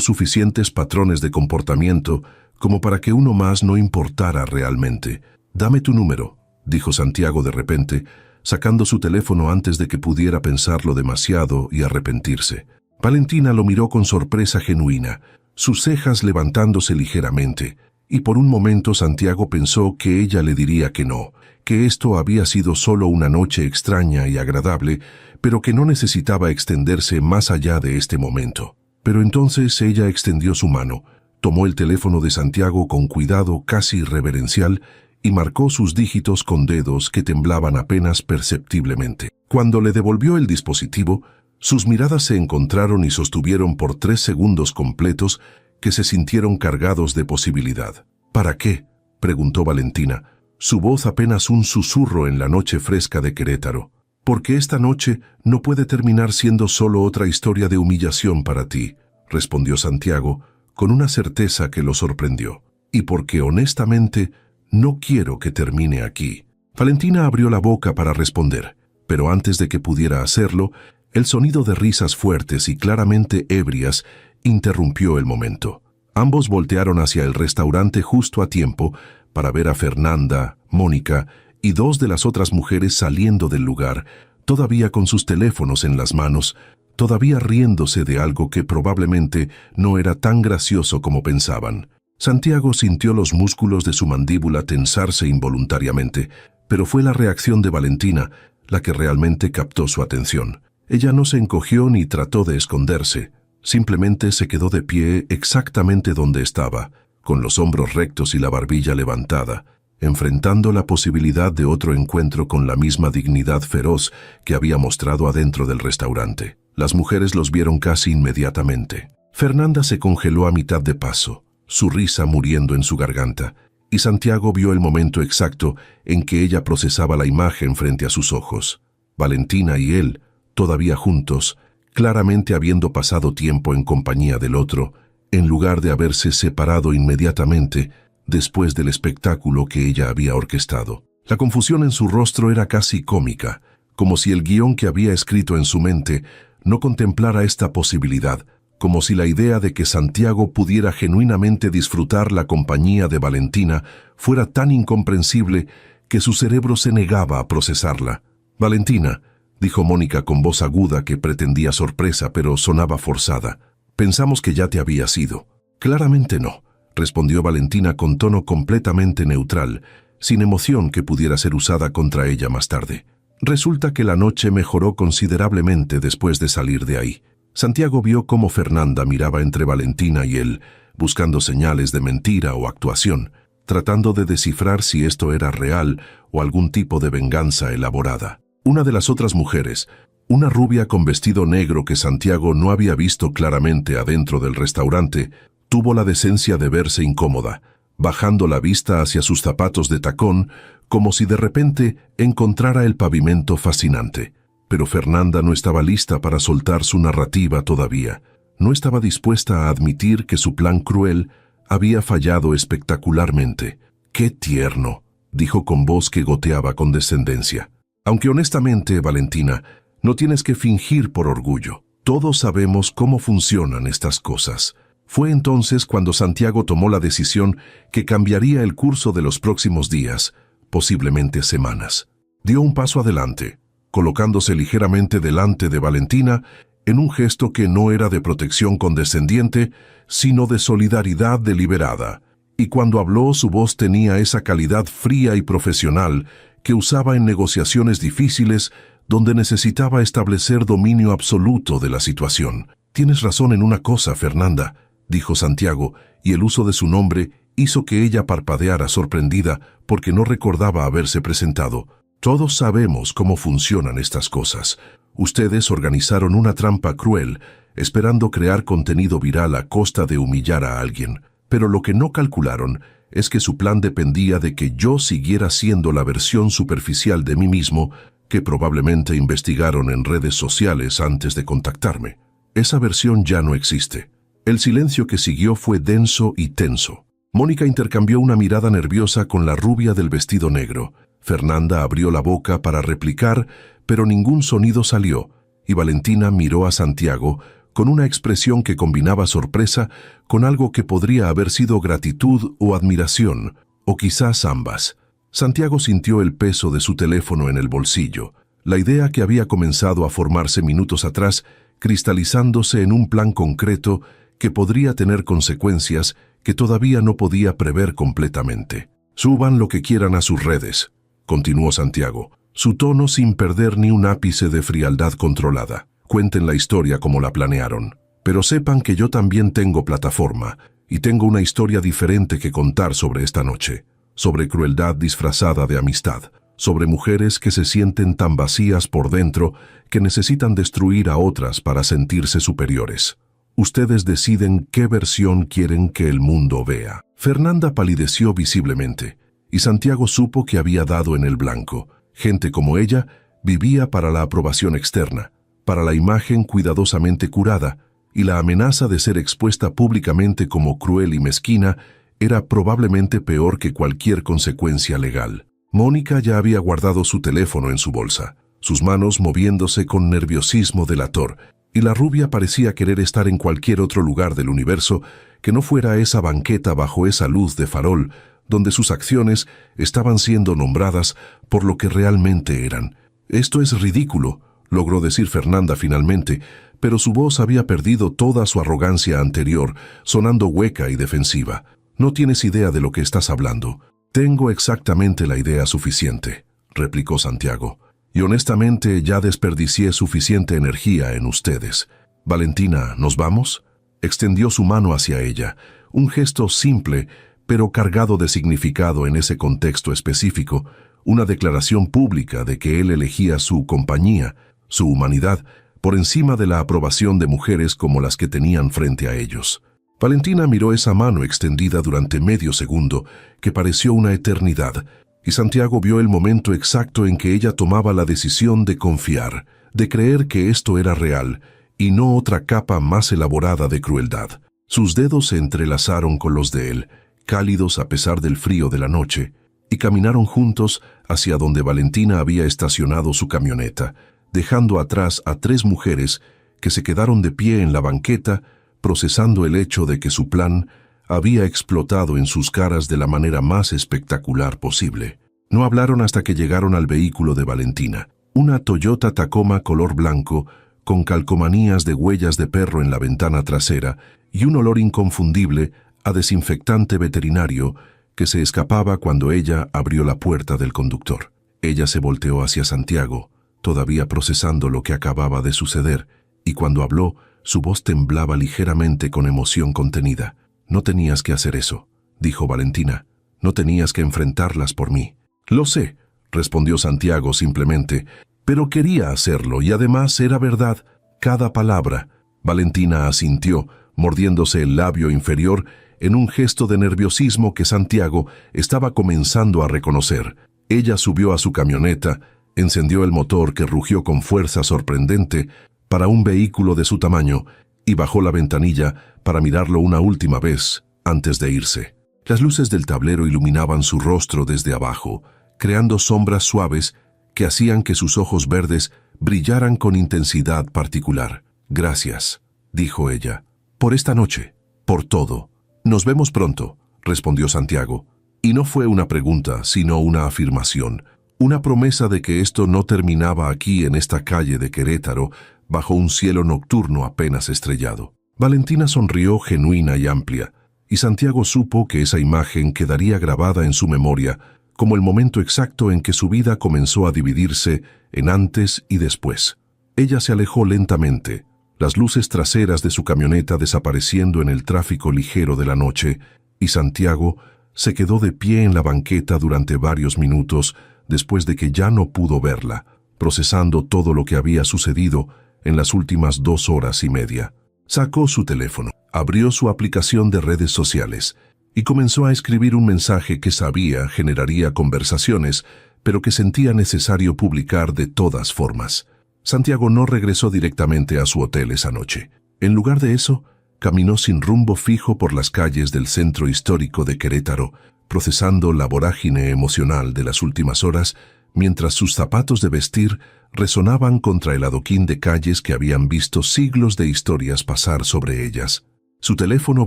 suficientes patrones de comportamiento como para que uno más no importara realmente. «Dame tu número», dijo Santiago de repente, sacando su teléfono antes de que pudiera pensarlo demasiado y arrepentirse. Valentina lo miró con sorpresa genuina, sus cejas levantándose ligeramente, y por un momento Santiago pensó que ella le diría que no, que esto había sido solo una noche extraña y agradable, pero que no necesitaba extenderse más allá de este momento. Pero entonces ella extendió su mano, tomó el teléfono de Santiago con cuidado casi reverencial y marcó sus dígitos con dedos que temblaban apenas perceptiblemente. Cuando le devolvió el dispositivo, sus miradas se encontraron y sostuvieron por 3 segundos completos que se sintieron cargados de posibilidad. «¿Para qué?», preguntó Valentina, su voz apenas un susurro en la noche fresca de Querétaro. «Porque esta noche no puede terminar siendo solo otra historia de humillación para ti», respondió Santiago, con una certeza que lo sorprendió. «Y porque honestamente no quiero que termine aquí». Valentina abrió la boca para responder, pero antes de que pudiera hacerlo, el sonido de risas fuertes y claramente ebrias interrumpió el momento. Ambos voltearon hacia el restaurante justo a tiempo para ver a Fernanda, Mónica y 2 de las otras mujeres saliendo del lugar, todavía con sus teléfonos en las manos, todavía riéndose de algo que probablemente no era tan gracioso como pensaban. Santiago sintió los músculos de su mandíbula tensarse involuntariamente, pero fue la reacción de Valentina la que realmente captó su atención. Ella no se encogió ni trató de esconderse, simplemente se quedó de pie exactamente donde estaba, con los hombros rectos y la barbilla levantada, enfrentando la posibilidad de otro encuentro con la misma dignidad feroz que había mostrado adentro del restaurante. Las mujeres los vieron casi inmediatamente. Fernanda se congeló a mitad de paso, su risa muriendo en su garganta, y Santiago vio el momento exacto en que ella procesaba la imagen frente a sus ojos. Valentina y él, todavía juntos, claramente habiendo pasado tiempo en compañía del otro, en lugar de haberse separado inmediatamente después del espectáculo que ella había orquestado. La confusión en su rostro era casi cómica, como si el guión que había escrito en su mente no contemplara esta posibilidad, como si la idea de que Santiago pudiera genuinamente disfrutar la compañía de Valentina fuera tan incomprensible que su cerebro se negaba a procesarla. «Valentina», dijo Mónica con voz aguda que pretendía sorpresa pero sonaba forzada, «pensamos que ya te habías ido». «Claramente no», respondió Valentina con tono completamente neutral, sin emoción que pudiera ser usada contra ella más tarde. Resulta que la noche mejoró considerablemente después de salir de ahí. Santiago vio cómo Fernanda miraba entre Valentina y él, buscando señales de mentira o actuación, tratando de descifrar si esto era real o algún tipo de venganza elaborada. Una de las otras mujeres, una rubia con vestido negro que Santiago no había visto claramente adentro del restaurante, tuvo la decencia de verse incómoda, bajando la vista hacia sus zapatos de tacón, como si de repente encontrara el pavimento fascinante. Pero Fernanda no estaba lista para soltar su narrativa todavía. No estaba dispuesta a admitir que su plan cruel había fallado espectacularmente. «¡Qué tierno!», dijo con voz que goteaba condescendencia. «Aunque honestamente, Valentina, no tienes que fingir por orgullo. Todos sabemos cómo funcionan estas cosas». Fue entonces cuando Santiago tomó la decisión que cambiaría el curso de los próximos días, posiblemente semanas. Dio un paso adelante, colocándose ligeramente delante de Valentina en un gesto que no era de protección condescendiente, sino de solidaridad deliberada. Y cuando habló, su voz tenía esa calidad fría y profesional que usaba en negociaciones difíciles donde necesitaba establecer dominio absoluto de la situación. «Tienes razón en una cosa, Fernanda», dijo Santiago, y el uso de su nombre hizo que ella parpadeara sorprendida porque no recordaba haberse presentado. «Todos sabemos cómo funcionan estas cosas. Ustedes organizaron una trampa cruel, esperando crear contenido viral a costa de humillar a alguien. Pero lo que no calcularon es que su plan dependía de que yo siguiera siendo la versión superficial de mí mismo que probablemente investigaron en redes sociales antes de contactarme. Esa versión ya no existe. El silencio que siguió fue denso y tenso. Mónica intercambió una mirada nerviosa con la rubia del vestido negro. Fernanda abrió la boca para replicar, pero ningún sonido salió, y Valentina miró a Santiago con una expresión que combinaba sorpresa con algo que podría haber sido gratitud o admiración, o quizás ambas. Santiago sintió el peso de su teléfono en el bolsillo. La idea que había comenzado a formarse minutos atrás, cristalizándose en un plan concreto que podría tener consecuencias que todavía no podía prever completamente. «Suban lo que quieran a sus redes», continuó Santiago, su tono sin perder ni un ápice de frialdad controlada. «Cuenten la historia como la planearon. Pero sepan que yo también tengo plataforma y tengo una historia diferente que contar sobre esta noche, sobre crueldad disfrazada de amistad, sobre mujeres que se sienten tan vacías por dentro que necesitan destruir a otras para sentirse superiores. Ustedes deciden qué versión quieren que el mundo vea». Fernanda palideció visiblemente, y Santiago supo que había dado en el blanco. Gente como ella vivía para la aprobación externa, para la imagen cuidadosamente curada, y la amenaza de ser expuesta públicamente como cruel y mezquina era probablemente peor que cualquier consecuencia legal. Mónica ya había guardado su teléfono en su bolsa, sus manos moviéndose con nerviosismo delator, y la rubia parecía querer estar en cualquier otro lugar del universo que no fuera esa banqueta bajo esa luz de farol, donde sus acciones estaban siendo nombradas por lo que realmente eran. «Esto es ridículo», logró decir Fernanda finalmente, pero su voz había perdido toda su arrogancia anterior, sonando hueca y defensiva. «No tienes idea de lo que estás hablando». «Tengo exactamente la idea suficiente», replicó Santiago. «Y honestamente ya desperdicié suficiente energía en ustedes. Valentina, ¿nos vamos?». Extendió su mano hacia ella, un gesto simple, pero cargado de significado en ese contexto específico, una declaración pública de que él elegía su compañía, su humanidad, por encima de la aprobación de mujeres como las que tenían frente a ellos. Valentina miró esa mano extendida durante medio segundo, que pareció una eternidad, y Santiago vio el momento exacto en que ella tomaba la decisión de confiar, de creer que esto era real, y no otra capa más elaborada de crueldad. Sus dedos se entrelazaron con los de él, cálidos a pesar del frío de la noche, y caminaron juntos hacia donde Valentina había estacionado su camioneta, dejando atrás a 3 mujeres que se quedaron de pie en la banqueta, procesando el hecho de que su plan había explotado en sus caras de la manera más espectacular posible. No hablaron hasta que llegaron al vehículo de Valentina, una Toyota Tacoma color blanco, con calcomanías de huellas de perro en la ventana trasera y un olor inconfundible a desinfectante veterinario que se escapaba cuando ella abrió la puerta del conductor. Ella se volteó hacia Santiago, todavía procesando lo que acababa de suceder, y cuando habló, su voz temblaba ligeramente con emoción contenida. «No tenías que hacer eso», dijo Valentina. «No tenías que enfrentarlas por mí». «Lo sé», respondió Santiago simplemente, «pero quería hacerlo y además era verdad, cada palabra». Valentina asintió, mordiéndose el labio inferior en un gesto de nerviosismo que Santiago estaba comenzando a reconocer. Ella subió a su camioneta, encendió el motor que rugió con fuerza sorprendente para un vehículo de su tamaño y bajó la ventanilla para mirarlo una última vez antes de irse. Las luces del tablero iluminaban su rostro desde abajo, creando sombras suaves que hacían que sus ojos verdes brillaran con intensidad particular. «Gracias», dijo ella, «por esta noche, por todo». «Nos vemos pronto», respondió Santiago. Y no fue una pregunta, sino una afirmación, una promesa de que esto no terminaba aquí en esta calle de Querétaro, bajo un cielo nocturno apenas estrellado. Valentina sonrió genuina y amplia, y Santiago supo que esa imagen quedaría grabada en su memoria como el momento exacto en que su vida comenzó a dividirse en antes y después. Ella se alejó lentamente, las luces traseras de su camioneta desapareciendo en el tráfico ligero de la noche, y Santiago se quedó de pie en la banqueta durante varios minutos después de que ya no pudo verla, procesando todo lo que había sucedido en las últimas 2 horas y media. Sacó su teléfono, abrió su aplicación de redes sociales y comenzó a escribir un mensaje que sabía generaría conversaciones, pero que sentía necesario publicar de todas formas. Santiago no regresó directamente a su hotel esa noche. En lugar de eso, caminó sin rumbo fijo por las calles del centro histórico de Querétaro, procesando la vorágine emocional de las últimas horas, mientras sus zapatos de vestir resonaban contra el adoquín de calles que habían visto siglos de historias pasar sobre ellas. Su teléfono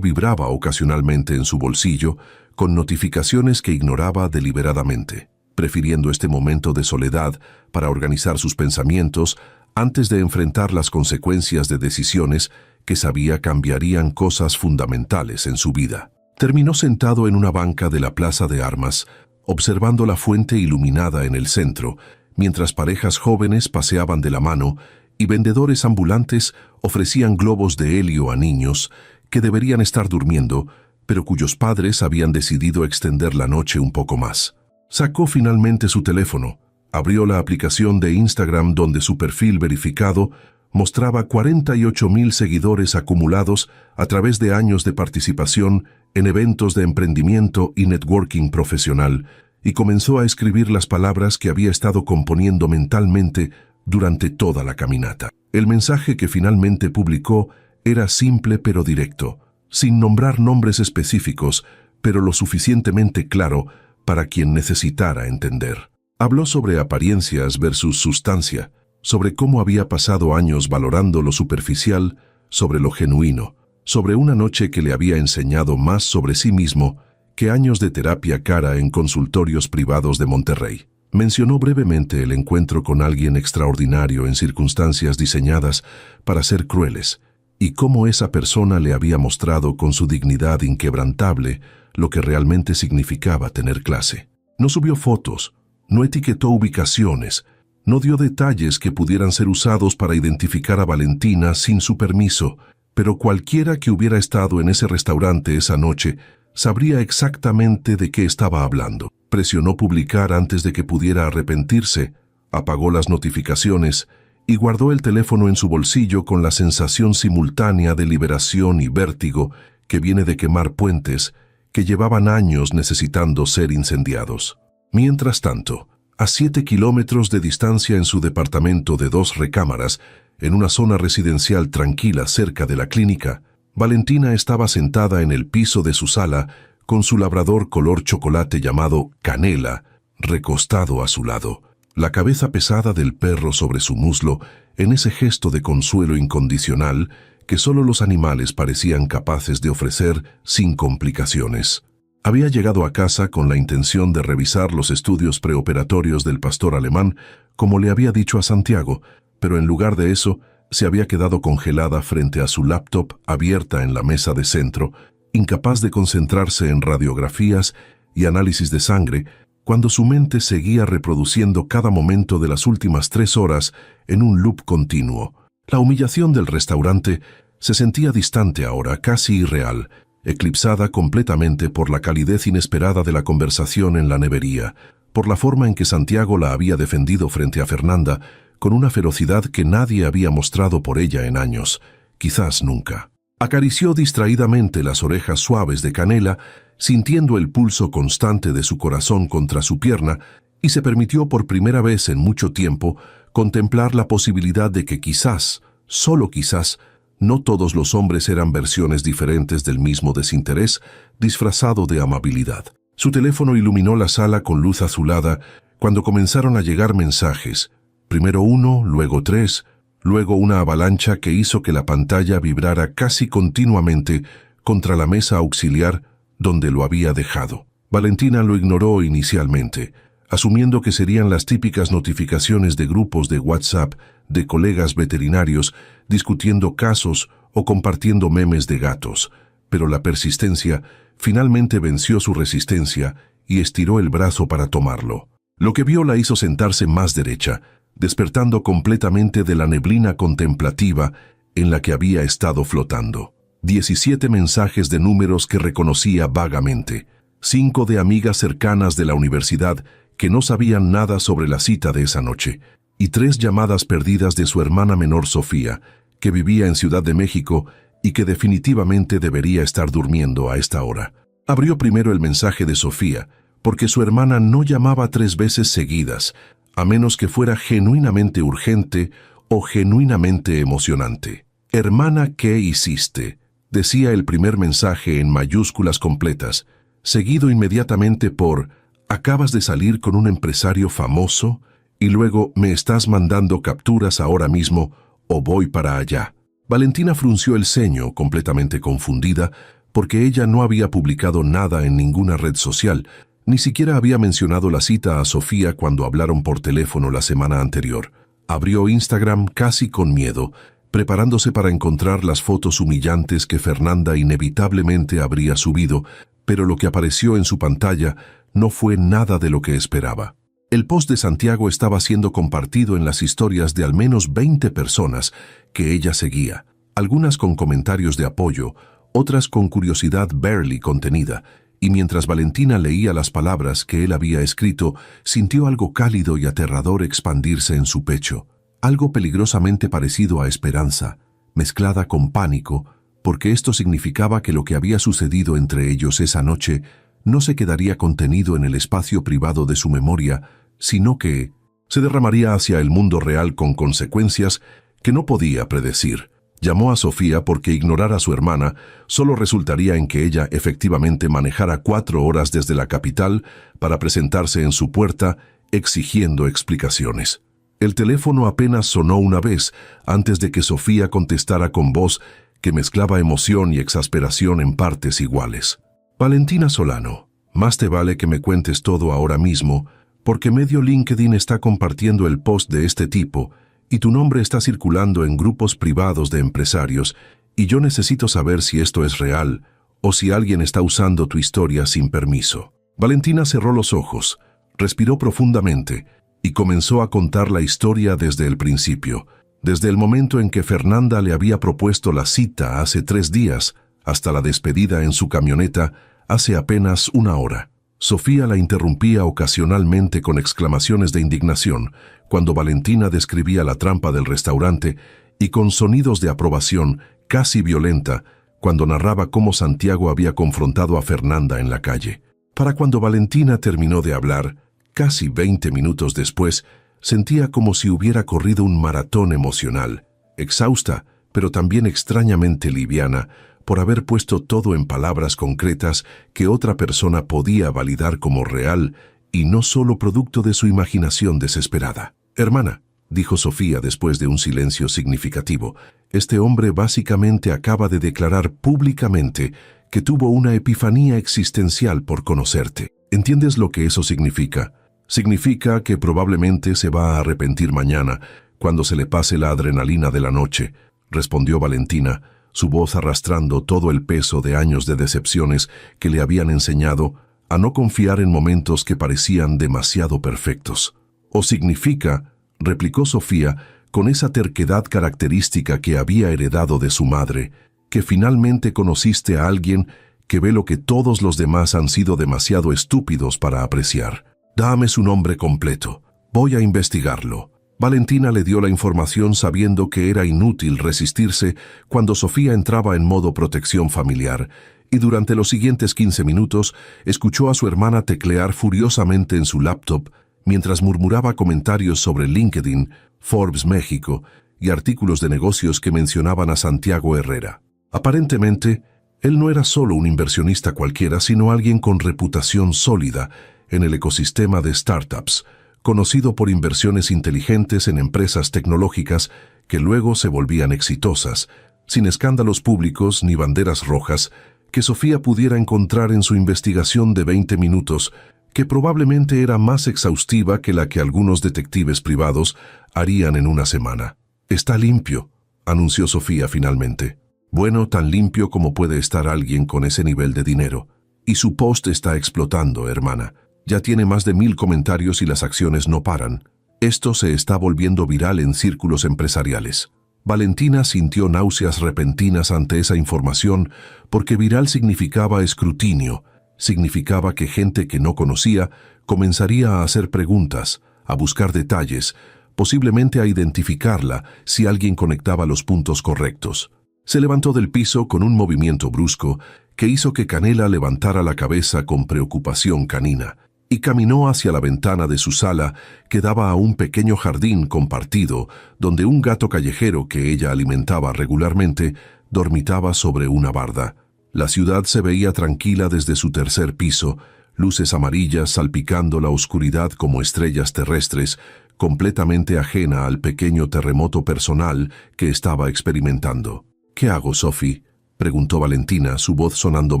vibraba ocasionalmente en su bolsillo, con notificaciones que ignoraba deliberadamente, prefiriendo este momento de soledad para organizar sus pensamientos antes de enfrentar las consecuencias de decisiones que sabía cambiarían cosas fundamentales en su vida. Terminó sentado en una banca de la Plaza de Armas, observando la fuente iluminada en el centro, mientras parejas jóvenes paseaban de la mano y vendedores ambulantes ofrecían globos de helio a niños que deberían estar durmiendo, pero cuyos padres habían decidido extender la noche un poco más. Sacó finalmente su teléfono, abrió la aplicación de Instagram donde su perfil verificado mostraba 48,000 seguidores acumulados a través de años de participación en eventos de emprendimiento y networking profesional, y comenzó a escribir las palabras que había estado componiendo mentalmente durante toda la caminata. El mensaje que finalmente publicó era simple pero directo, sin nombrar nombres específicos, pero lo suficientemente claro para quien necesitara entender. Habló sobre apariencias versus sustancia, sobre cómo había pasado años valorando lo superficial sobre lo genuino, sobre una noche que le había enseñado más sobre sí mismo que años de terapia cara en consultorios privados de Monterrey. Mencionó brevemente el encuentro con alguien extraordinario en circunstancias diseñadas para ser crueles, y cómo esa persona le había mostrado con su dignidad inquebrantable lo que realmente significaba tener clase. No subió fotos, no etiquetó ubicaciones, no dio detalles que pudieran ser usados para identificar a Valentina sin su permiso, pero cualquiera que hubiera estado en ese restaurante esa noche sabría exactamente de qué estaba hablando. Presionó publicar antes de que pudiera arrepentirse, apagó las notificaciones y guardó el teléfono en su bolsillo con la sensación simultánea de liberación y vértigo que viene de quemar puentes que llevaban años necesitando ser incendiados. Mientras tanto, a 7 kilómetros de distancia en su departamento de 2 recámaras, en una zona residencial tranquila cerca de la clínica, Valentina estaba sentada en el piso de su sala con su labrador color chocolate llamado Canela recostado a su lado, la cabeza pesada del perro sobre su muslo en ese gesto de consuelo incondicional que solo los animales parecían capaces de ofrecer sin complicaciones. Había llegado a casa con la intención de revisar los estudios preoperatorios del pastor alemán, como le había dicho a Santiago, pero en lugar de eso, se había quedado congelada frente a su laptop abierta en la mesa de centro, incapaz de concentrarse en radiografías y análisis de sangre, cuando su mente seguía reproduciendo cada momento de las últimas 3 horas en un loop continuo. La humillación del restaurante se sentía distante ahora, casi irreal, eclipsada completamente por la calidez inesperada de la conversación en la nevería, por la forma en que Santiago la había defendido frente a Fernanda, con una ferocidad que nadie había mostrado por ella en años, quizás nunca. Acarició distraídamente las orejas suaves de Canela, sintiendo el pulso constante de su corazón contra su pierna, y se permitió por primera vez en mucho tiempo contemplar la posibilidad de que quizás, solo quizás, no todos los hombres eran versiones diferentes del mismo desinterés, disfrazado de amabilidad. Su teléfono iluminó la sala con luz azulada cuando comenzaron a llegar mensajes. Primero 1, luego 3, luego una avalancha que hizo que la pantalla vibrara casi continuamente contra la mesa auxiliar donde lo había dejado. Valentina lo ignoró inicialmente, asumiendo que serían las típicas notificaciones de grupos de WhatsApp de colegas veterinarios discutiendo casos o compartiendo memes de gatos, pero la persistencia finalmente venció su resistencia y estiró el brazo para tomarlo. Lo que vio la hizo sentarse más derecha, despertando completamente de la neblina contemplativa en la que había estado flotando. 17 mensajes de números que reconocía vagamente, 5 de amigas cercanas de la universidad que no sabían nada sobre la cita de esa noche, y 3 llamadas perdidas de su hermana menor Sofía, que vivía en Ciudad de México y que definitivamente debería estar durmiendo a esta hora. Abrió primero el mensaje de Sofía, porque su hermana no llamaba 3 veces seguidas, a menos que fuera genuinamente urgente o genuinamente emocionante. «Hermana, ¿qué hiciste?», decía el primer mensaje en mayúsculas completas, seguido inmediatamente por «acabas de salir con un empresario famoso», y luego «me estás mandando capturas ahora mismo o voy para allá». Valentina frunció el ceño, completamente confundida, porque ella no había publicado nada en ninguna red social, ni siquiera había mencionado la cita a Sofía cuando hablaron por teléfono la semana anterior. Abrió Instagram casi con miedo, preparándose para encontrar las fotos humillantes que Fernanda inevitablemente habría subido, pero lo que apareció en su pantalla no fue nada de lo que esperaba. El post de Santiago estaba siendo compartido en las historias de al menos 20 personas que ella seguía, algunas con comentarios de apoyo, otras con curiosidad barely contenida, y mientras Valentina leía las palabras que él había escrito, sintió algo cálido y aterrador expandirse en su pecho, algo peligrosamente parecido a esperanza, mezclada con pánico, porque esto significaba que lo que había sucedido entre ellos esa noche no se quedaría contenido en el espacio privado de su memoria, sino que se derramaría hacia el mundo real con consecuencias que no podía predecir. Llamó a Sofía porque ignorar a su hermana solo resultaría en que ella efectivamente manejara 4 horas desde la capital para presentarse en su puerta exigiendo explicaciones. El teléfono apenas sonó una vez antes de que Sofía contestara con voz que mezclaba emoción y exasperación en partes iguales. «Valentina Solano, más te vale que me cuentes todo ahora mismo, porque medio LinkedIn está compartiendo el post de este tipo y tu nombre está circulando en grupos privados de empresarios y yo necesito saber si esto es real o si alguien está usando tu historia sin permiso». Valentina cerró los ojos, respiró profundamente y comenzó a contar la historia desde el principio, desde el momento en que Fernanda le había propuesto la cita hace 3 días hasta la despedida en su camioneta hace apenas 1 hora. Sofía la interrumpía ocasionalmente con exclamaciones de indignación cuando Valentina describía la trampa del restaurante y con sonidos de aprobación casi violenta cuando narraba cómo Santiago había confrontado a Fernanda en la calle. Para cuando Valentina terminó de hablar, casi 20 minutos después, sentía como si hubiera corrido un maratón emocional, exhausta, pero también extrañamente liviana, por haber puesto todo en palabras concretas que otra persona podía validar como real y no solo producto de su imaginación desesperada. «Hermana», dijo Sofía después de un silencio significativo, «este hombre básicamente acaba de declarar públicamente que tuvo una epifanía existencial por conocerte. ¿Entiendes lo que eso significa? Significa que probablemente se va a arrepentir mañana, cuando se le pase la adrenalina de la noche», respondió Valentina, su voz arrastrando todo el peso de años de decepciones que le habían enseñado a no confiar en momentos que parecían demasiado perfectos. «O significa», replicó Sofía con esa terquedad característica que había heredado de su madre, «que finalmente conociste a alguien que ve lo que todos los demás han sido demasiado estúpidos para apreciar. Dame su nombre completo. Voy a investigarlo». Valentina le dio la información sabiendo que era inútil resistirse cuando Sofía entraba en modo protección familiar, y durante los siguientes 15 minutos escuchó a su hermana teclear furiosamente en su laptop mientras murmuraba comentarios sobre LinkedIn, Forbes México y artículos de negocios que mencionaban a Santiago Herrera. Aparentemente, él no era solo un inversionista cualquiera, sino alguien con reputación sólida en el ecosistema de startups, conocido por inversiones inteligentes en empresas tecnológicas que luego se volvían exitosas, sin escándalos públicos ni banderas rojas que Sofía pudiera encontrar en su investigación de 20 minutos, que probablemente era más exhaustiva que la que algunos detectives privados harían en una semana. «Está limpio», anunció Sofía finalmente. «Bueno, tan limpio como puede estar alguien con ese nivel de dinero. Y su post está explotando, hermana. Ya tiene más de 1000 comentarios y las acciones no paran. Esto se está volviendo viral en círculos empresariales». Valentina sintió náuseas repentinas ante esa información porque viral significaba escrutinio, significaba que gente que no conocía comenzaría a hacer preguntas, a buscar detalles, posiblemente a identificarla si alguien conectaba los puntos correctos. Se levantó del piso con un movimiento brusco que hizo que Canela levantara la cabeza con preocupación canina y caminó hacia la ventana de su sala que daba a un pequeño jardín compartido donde un gato callejero que ella alimentaba regularmente dormitaba sobre una barda. La ciudad se veía tranquila desde su tercer piso, luces amarillas salpicando la oscuridad como estrellas terrestres, completamente ajena al pequeño terremoto personal que estaba experimentando. «¿Qué hago, Sophie?», preguntó Valentina, su voz sonando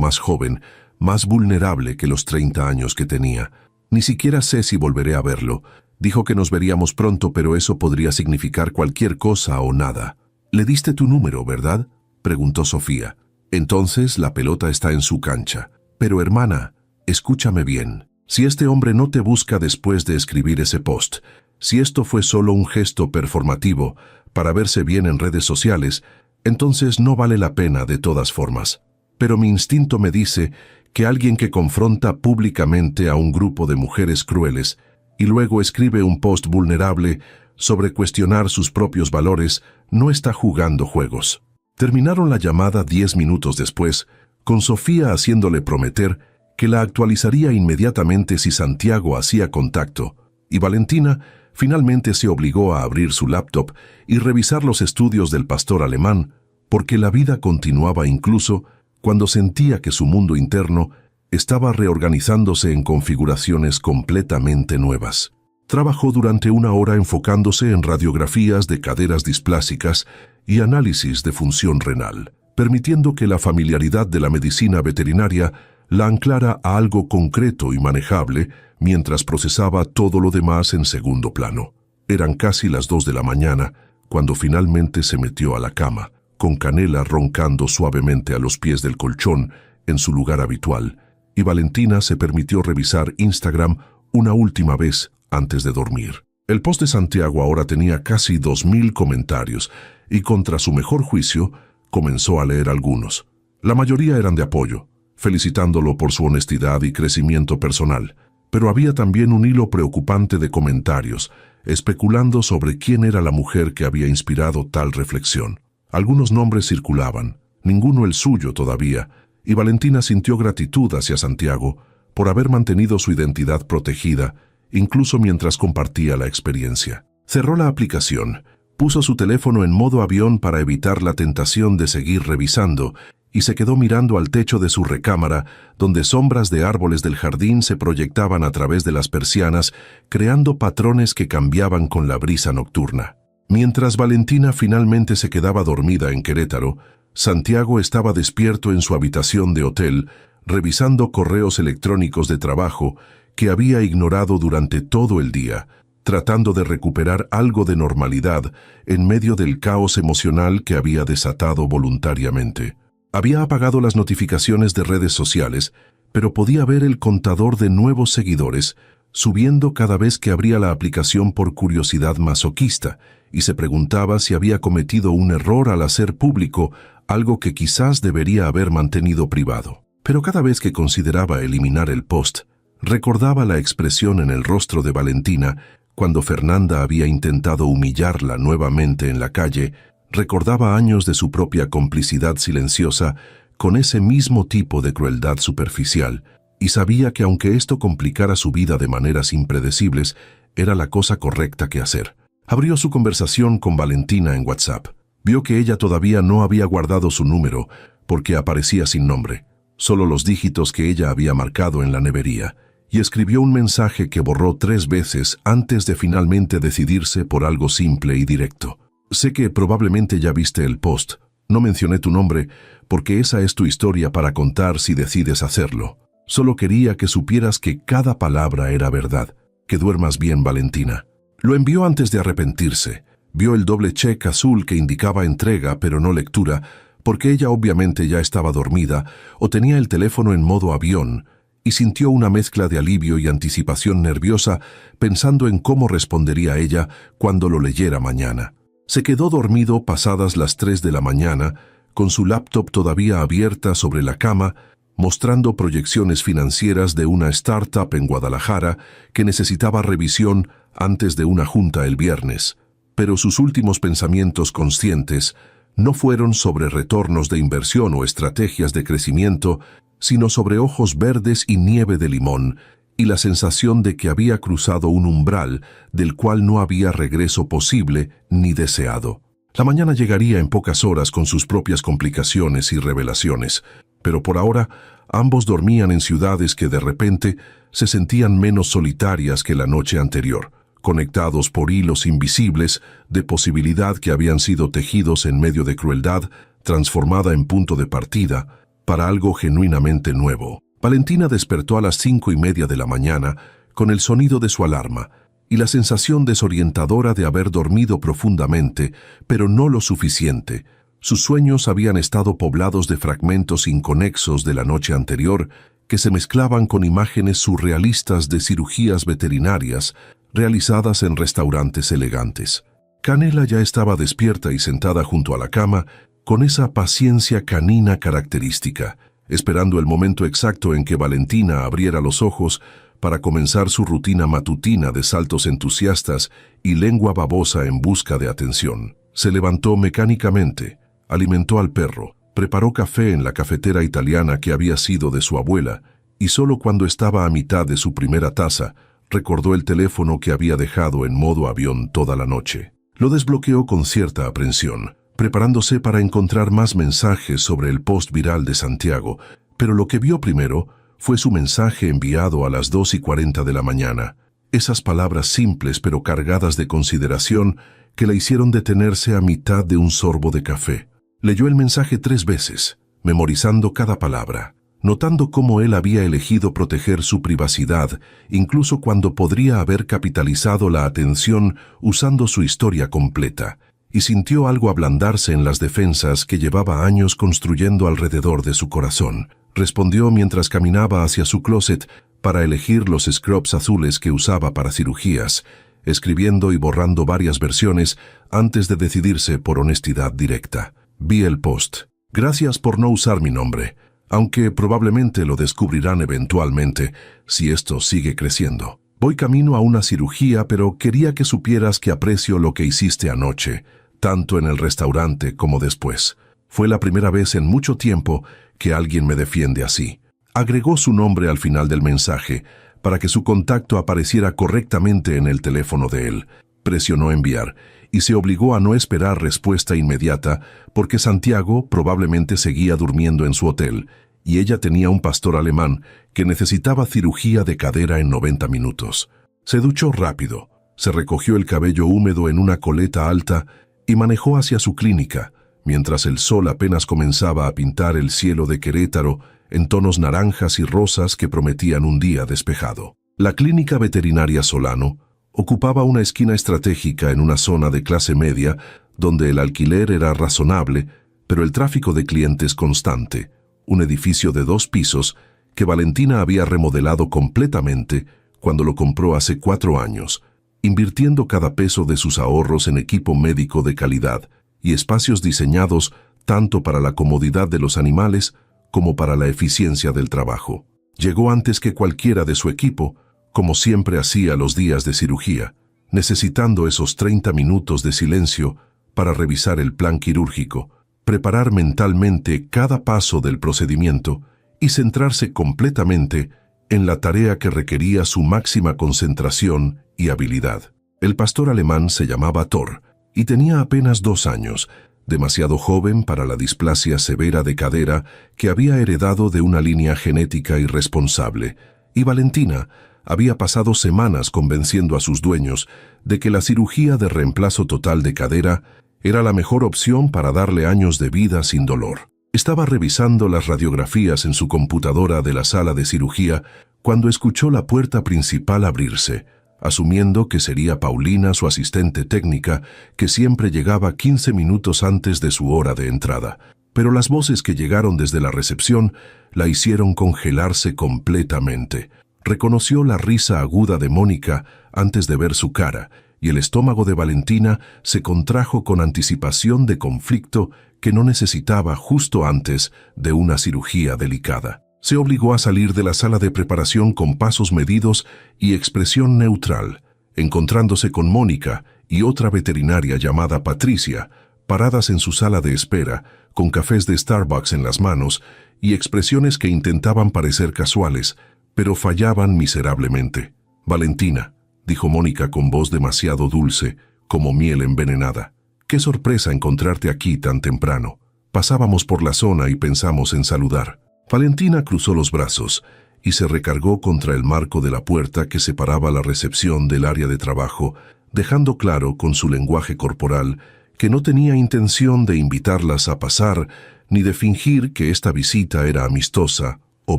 más joven, más vulnerable que los 30 años que tenía. «Ni siquiera sé si volveré a verlo. Dijo que nos veríamos pronto, pero eso podría significar cualquier cosa o nada». «Le diste tu número, ¿verdad?», preguntó Sofía. «Entonces la pelota está en su cancha. Pero hermana, escúchame bien. Si este hombre no te busca después de escribir ese post, si esto fue solo un gesto performativo para verse bien en redes sociales, entonces no vale la pena de todas formas. Pero mi instinto me dice que alguien que confronta públicamente a un grupo de mujeres crueles y luego escribe un post vulnerable sobre cuestionar sus propios valores no está jugando juegos». Terminaron la llamada 10 minutos después, con Sofía haciéndole prometer que la actualizaría inmediatamente si Santiago hacía contacto, y Valentina finalmente se obligó a abrir su laptop y revisar los estudios del pastor alemán, porque la vida continuaba incluso cuando sentía que su mundo interno estaba reorganizándose en configuraciones completamente nuevas. Trabajó durante 1 hora enfocándose en radiografías de caderas displásicas y análisis de función renal, permitiendo que la familiaridad de la medicina veterinaria la anclara a algo concreto y manejable mientras procesaba todo lo demás en segundo plano. Eran casi las 2 de la mañana cuando finalmente se metió a la cama, con Canela roncando suavemente a los pies del colchón en su lugar habitual, y Valentina se permitió revisar Instagram una última vez antes de dormir. El post de Santiago ahora tenía casi 2000 comentarios y contra su mejor juicio comenzó a leer algunos. La mayoría eran de apoyo, felicitándolo por su honestidad y crecimiento personal, pero había también un hilo preocupante de comentarios, especulando sobre quién era la mujer que había inspirado tal reflexión. Algunos nombres circulaban, ninguno el suyo todavía, y Valentina sintió gratitud hacia Santiago por haber mantenido su identidad protegida, incluso mientras compartía la experiencia. Cerró la aplicación, puso su teléfono en modo avión para evitar la tentación de seguir revisando, y se quedó mirando al techo de su recámara, donde sombras de árboles del jardín se proyectaban a través de las persianas, creando patrones que cambiaban con la brisa nocturna. Mientras Valentina finalmente se quedaba dormida en Querétaro, Santiago estaba despierto en su habitación de hotel, revisando correos electrónicos de trabajo que había ignorado durante todo el día, tratando de recuperar algo de normalidad en medio del caos emocional que había desatado voluntariamente. Había apagado las notificaciones de redes sociales, pero podía ver el contador de nuevos seguidores subiendo cada vez que abría la aplicación por curiosidad masoquista, y se preguntaba si había cometido un error al hacer público algo que quizás debería haber mantenido privado. Pero cada vez que consideraba eliminar el post, recordaba la expresión en el rostro de Valentina cuando Fernanda había intentado humillarla nuevamente en la calle, recordaba años de su propia complicidad silenciosa con ese mismo tipo de crueldad superficial, y sabía que aunque esto complicara su vida de maneras impredecibles, era la cosa correcta que hacer. Abrió su conversación con Valentina en WhatsApp. Vio que ella todavía no había guardado su número porque aparecía sin nombre, solo los dígitos que ella había marcado en la nevería, y escribió un mensaje que borró 3 veces antes de finalmente decidirse por algo simple y directo. Sé que probablemente ya viste el post. No mencioné tu nombre porque esa es tu historia para contar si decides hacerlo. Solo quería que supieras que cada palabra era verdad. Que duermas bien, Valentina. Lo envió antes de arrepentirse. Vio el doble check azul que indicaba entrega pero no lectura, porque ella obviamente ya estaba dormida o tenía el teléfono en modo avión, y sintió una mezcla de alivio y anticipación nerviosa pensando en cómo respondería ella cuando lo leyera mañana. Se quedó dormido pasadas las 3 de la mañana, con su laptop todavía abierta sobre la cama, mostrando proyecciones financieras de una startup en Guadalajara que necesitaba revisión antes de una junta el viernes. Pero sus últimos pensamientos conscientes no fueron sobre retornos de inversión o estrategias de crecimiento, sino sobre ojos verdes y nieve de limón, y la sensación de que había cruzado un umbral del cual no había regreso posible ni deseado. La mañana llegaría en pocas horas con sus propias complicaciones y revelaciones, pero por ahora ambos dormían en ciudades que de repente se sentían menos solitarias que la noche anterior, conectados por hilos invisibles de posibilidad que habían sido tejidos en medio de crueldad, transformada en punto de partida para algo genuinamente nuevo. Valentina despertó a las 5:30 de la mañana con el sonido de su alarma y la sensación desorientadora de haber dormido profundamente, pero no lo suficiente. Sus sueños habían estado poblados de fragmentos inconexos de la noche anterior que se mezclaban con imágenes surrealistas de cirugías veterinarias realizadas en restaurantes elegantes. Canela ya estaba despierta y sentada junto a la cama con esa paciencia canina característica, esperando el momento exacto en que Valentina abriera los ojos para comenzar su rutina matutina de saltos entusiastas y lengua babosa en busca de atención. Se levantó mecánicamente, alimentó al perro, preparó café en la cafetera italiana que había sido de su abuela, y solo cuando estaba a mitad de su primera taza, recordó el teléfono que había dejado en modo avión toda la noche. Lo desbloqueó con cierta aprensión, preparándose para encontrar más mensajes sobre el post viral de Santiago, pero lo que vio primero fue su mensaje enviado a las 2:40 de la mañana. Esas palabras simples pero cargadas de consideración que la hicieron detenerse a mitad de un sorbo de café. Leyó el mensaje 3 veces, memorizando cada palabra, notando cómo él había elegido proteger su privacidad, incluso cuando podría haber capitalizado la atención usando su historia completa, y sintió algo ablandarse en las defensas que llevaba años construyendo alrededor de su corazón. Respondió mientras caminaba hacia su closet para elegir los scrubs azules que usaba para cirugías, escribiendo y borrando varias versiones antes de decidirse por honestidad directa. Vi el post. Gracias por no usar mi nombre, aunque probablemente lo descubrirán eventualmente si esto sigue creciendo. Voy camino a una cirugía, pero quería que supieras que aprecio lo que hiciste anoche, tanto en el restaurante como después. Fue la primera vez en mucho tiempo que alguien me defiende así. Agregó su nombre al final del mensaje para que su contacto apareciera correctamente en el teléfono de él. Presionó enviar y se obligó a no esperar respuesta inmediata porque Santiago probablemente seguía durmiendo en su hotel y ella tenía un pastor alemán que necesitaba cirugía de cadera en 90 minutos. Se duchó rápido, se recogió el cabello húmedo en una coleta alta y manejó hacia su clínica, mientras el sol apenas comenzaba a pintar el cielo de Querétaro en tonos naranjas y rosas que prometían un día despejado. La clínica veterinaria Solano ocupaba una esquina estratégica en una zona de clase media donde el alquiler era razonable, pero el tráfico de clientes constante. Un edificio de 2 pisos que Valentina había remodelado completamente cuando lo compró hace 4 años, invirtiendo cada peso de sus ahorros en equipo médico de calidad y espacios diseñados tanto para la comodidad de los animales como para la eficiencia del trabajo. Llegó antes que cualquiera de su equipo, como siempre hacía los días de cirugía, necesitando esos 30 minutos de silencio para revisar el plan quirúrgico, preparar mentalmente cada paso del procedimiento y centrarse completamente en la tarea que requería su máxima concentración y habilidad. El pastor alemán se llamaba Thor y tenía apenas 2 años, demasiado joven para la displasia severa de cadera que había heredado de una línea genética irresponsable, y Valentina había pasado semanas convenciendo a sus dueños de que la cirugía de reemplazo total de cadera era la mejor opción para darle años de vida sin dolor. Estaba revisando las radiografías en su computadora de la sala de cirugía cuando escuchó la puerta principal abrirse, asumiendo que sería Paulina, su asistente técnica, que siempre llegaba 15 minutos antes de su hora de entrada. Pero las voces que llegaron desde la recepción la hicieron congelarse completamente. Reconoció la risa aguda de Mónica antes de ver su cara, y el estómago de Valentina se contrajo con anticipación de conflicto que no necesitaba justo antes de una cirugía delicada. Se obligó a salir de la sala de preparación con pasos medidos y expresión neutral, encontrándose con Mónica y otra veterinaria llamada Patricia, paradas en su sala de espera, con cafés de Starbucks en las manos y expresiones que intentaban parecer casuales, pero fallaban miserablemente. «Valentina», dijo Mónica con voz demasiado dulce, como miel envenenada. «Qué sorpresa encontrarte aquí tan temprano. Pasábamos por la zona y pensamos en saludar». Valentina cruzó los brazos y se recargó contra el marco de la puerta que separaba la recepción del área de trabajo, dejando claro con su lenguaje corporal que no tenía intención de invitarlas a pasar ni de fingir que esta visita era amistosa o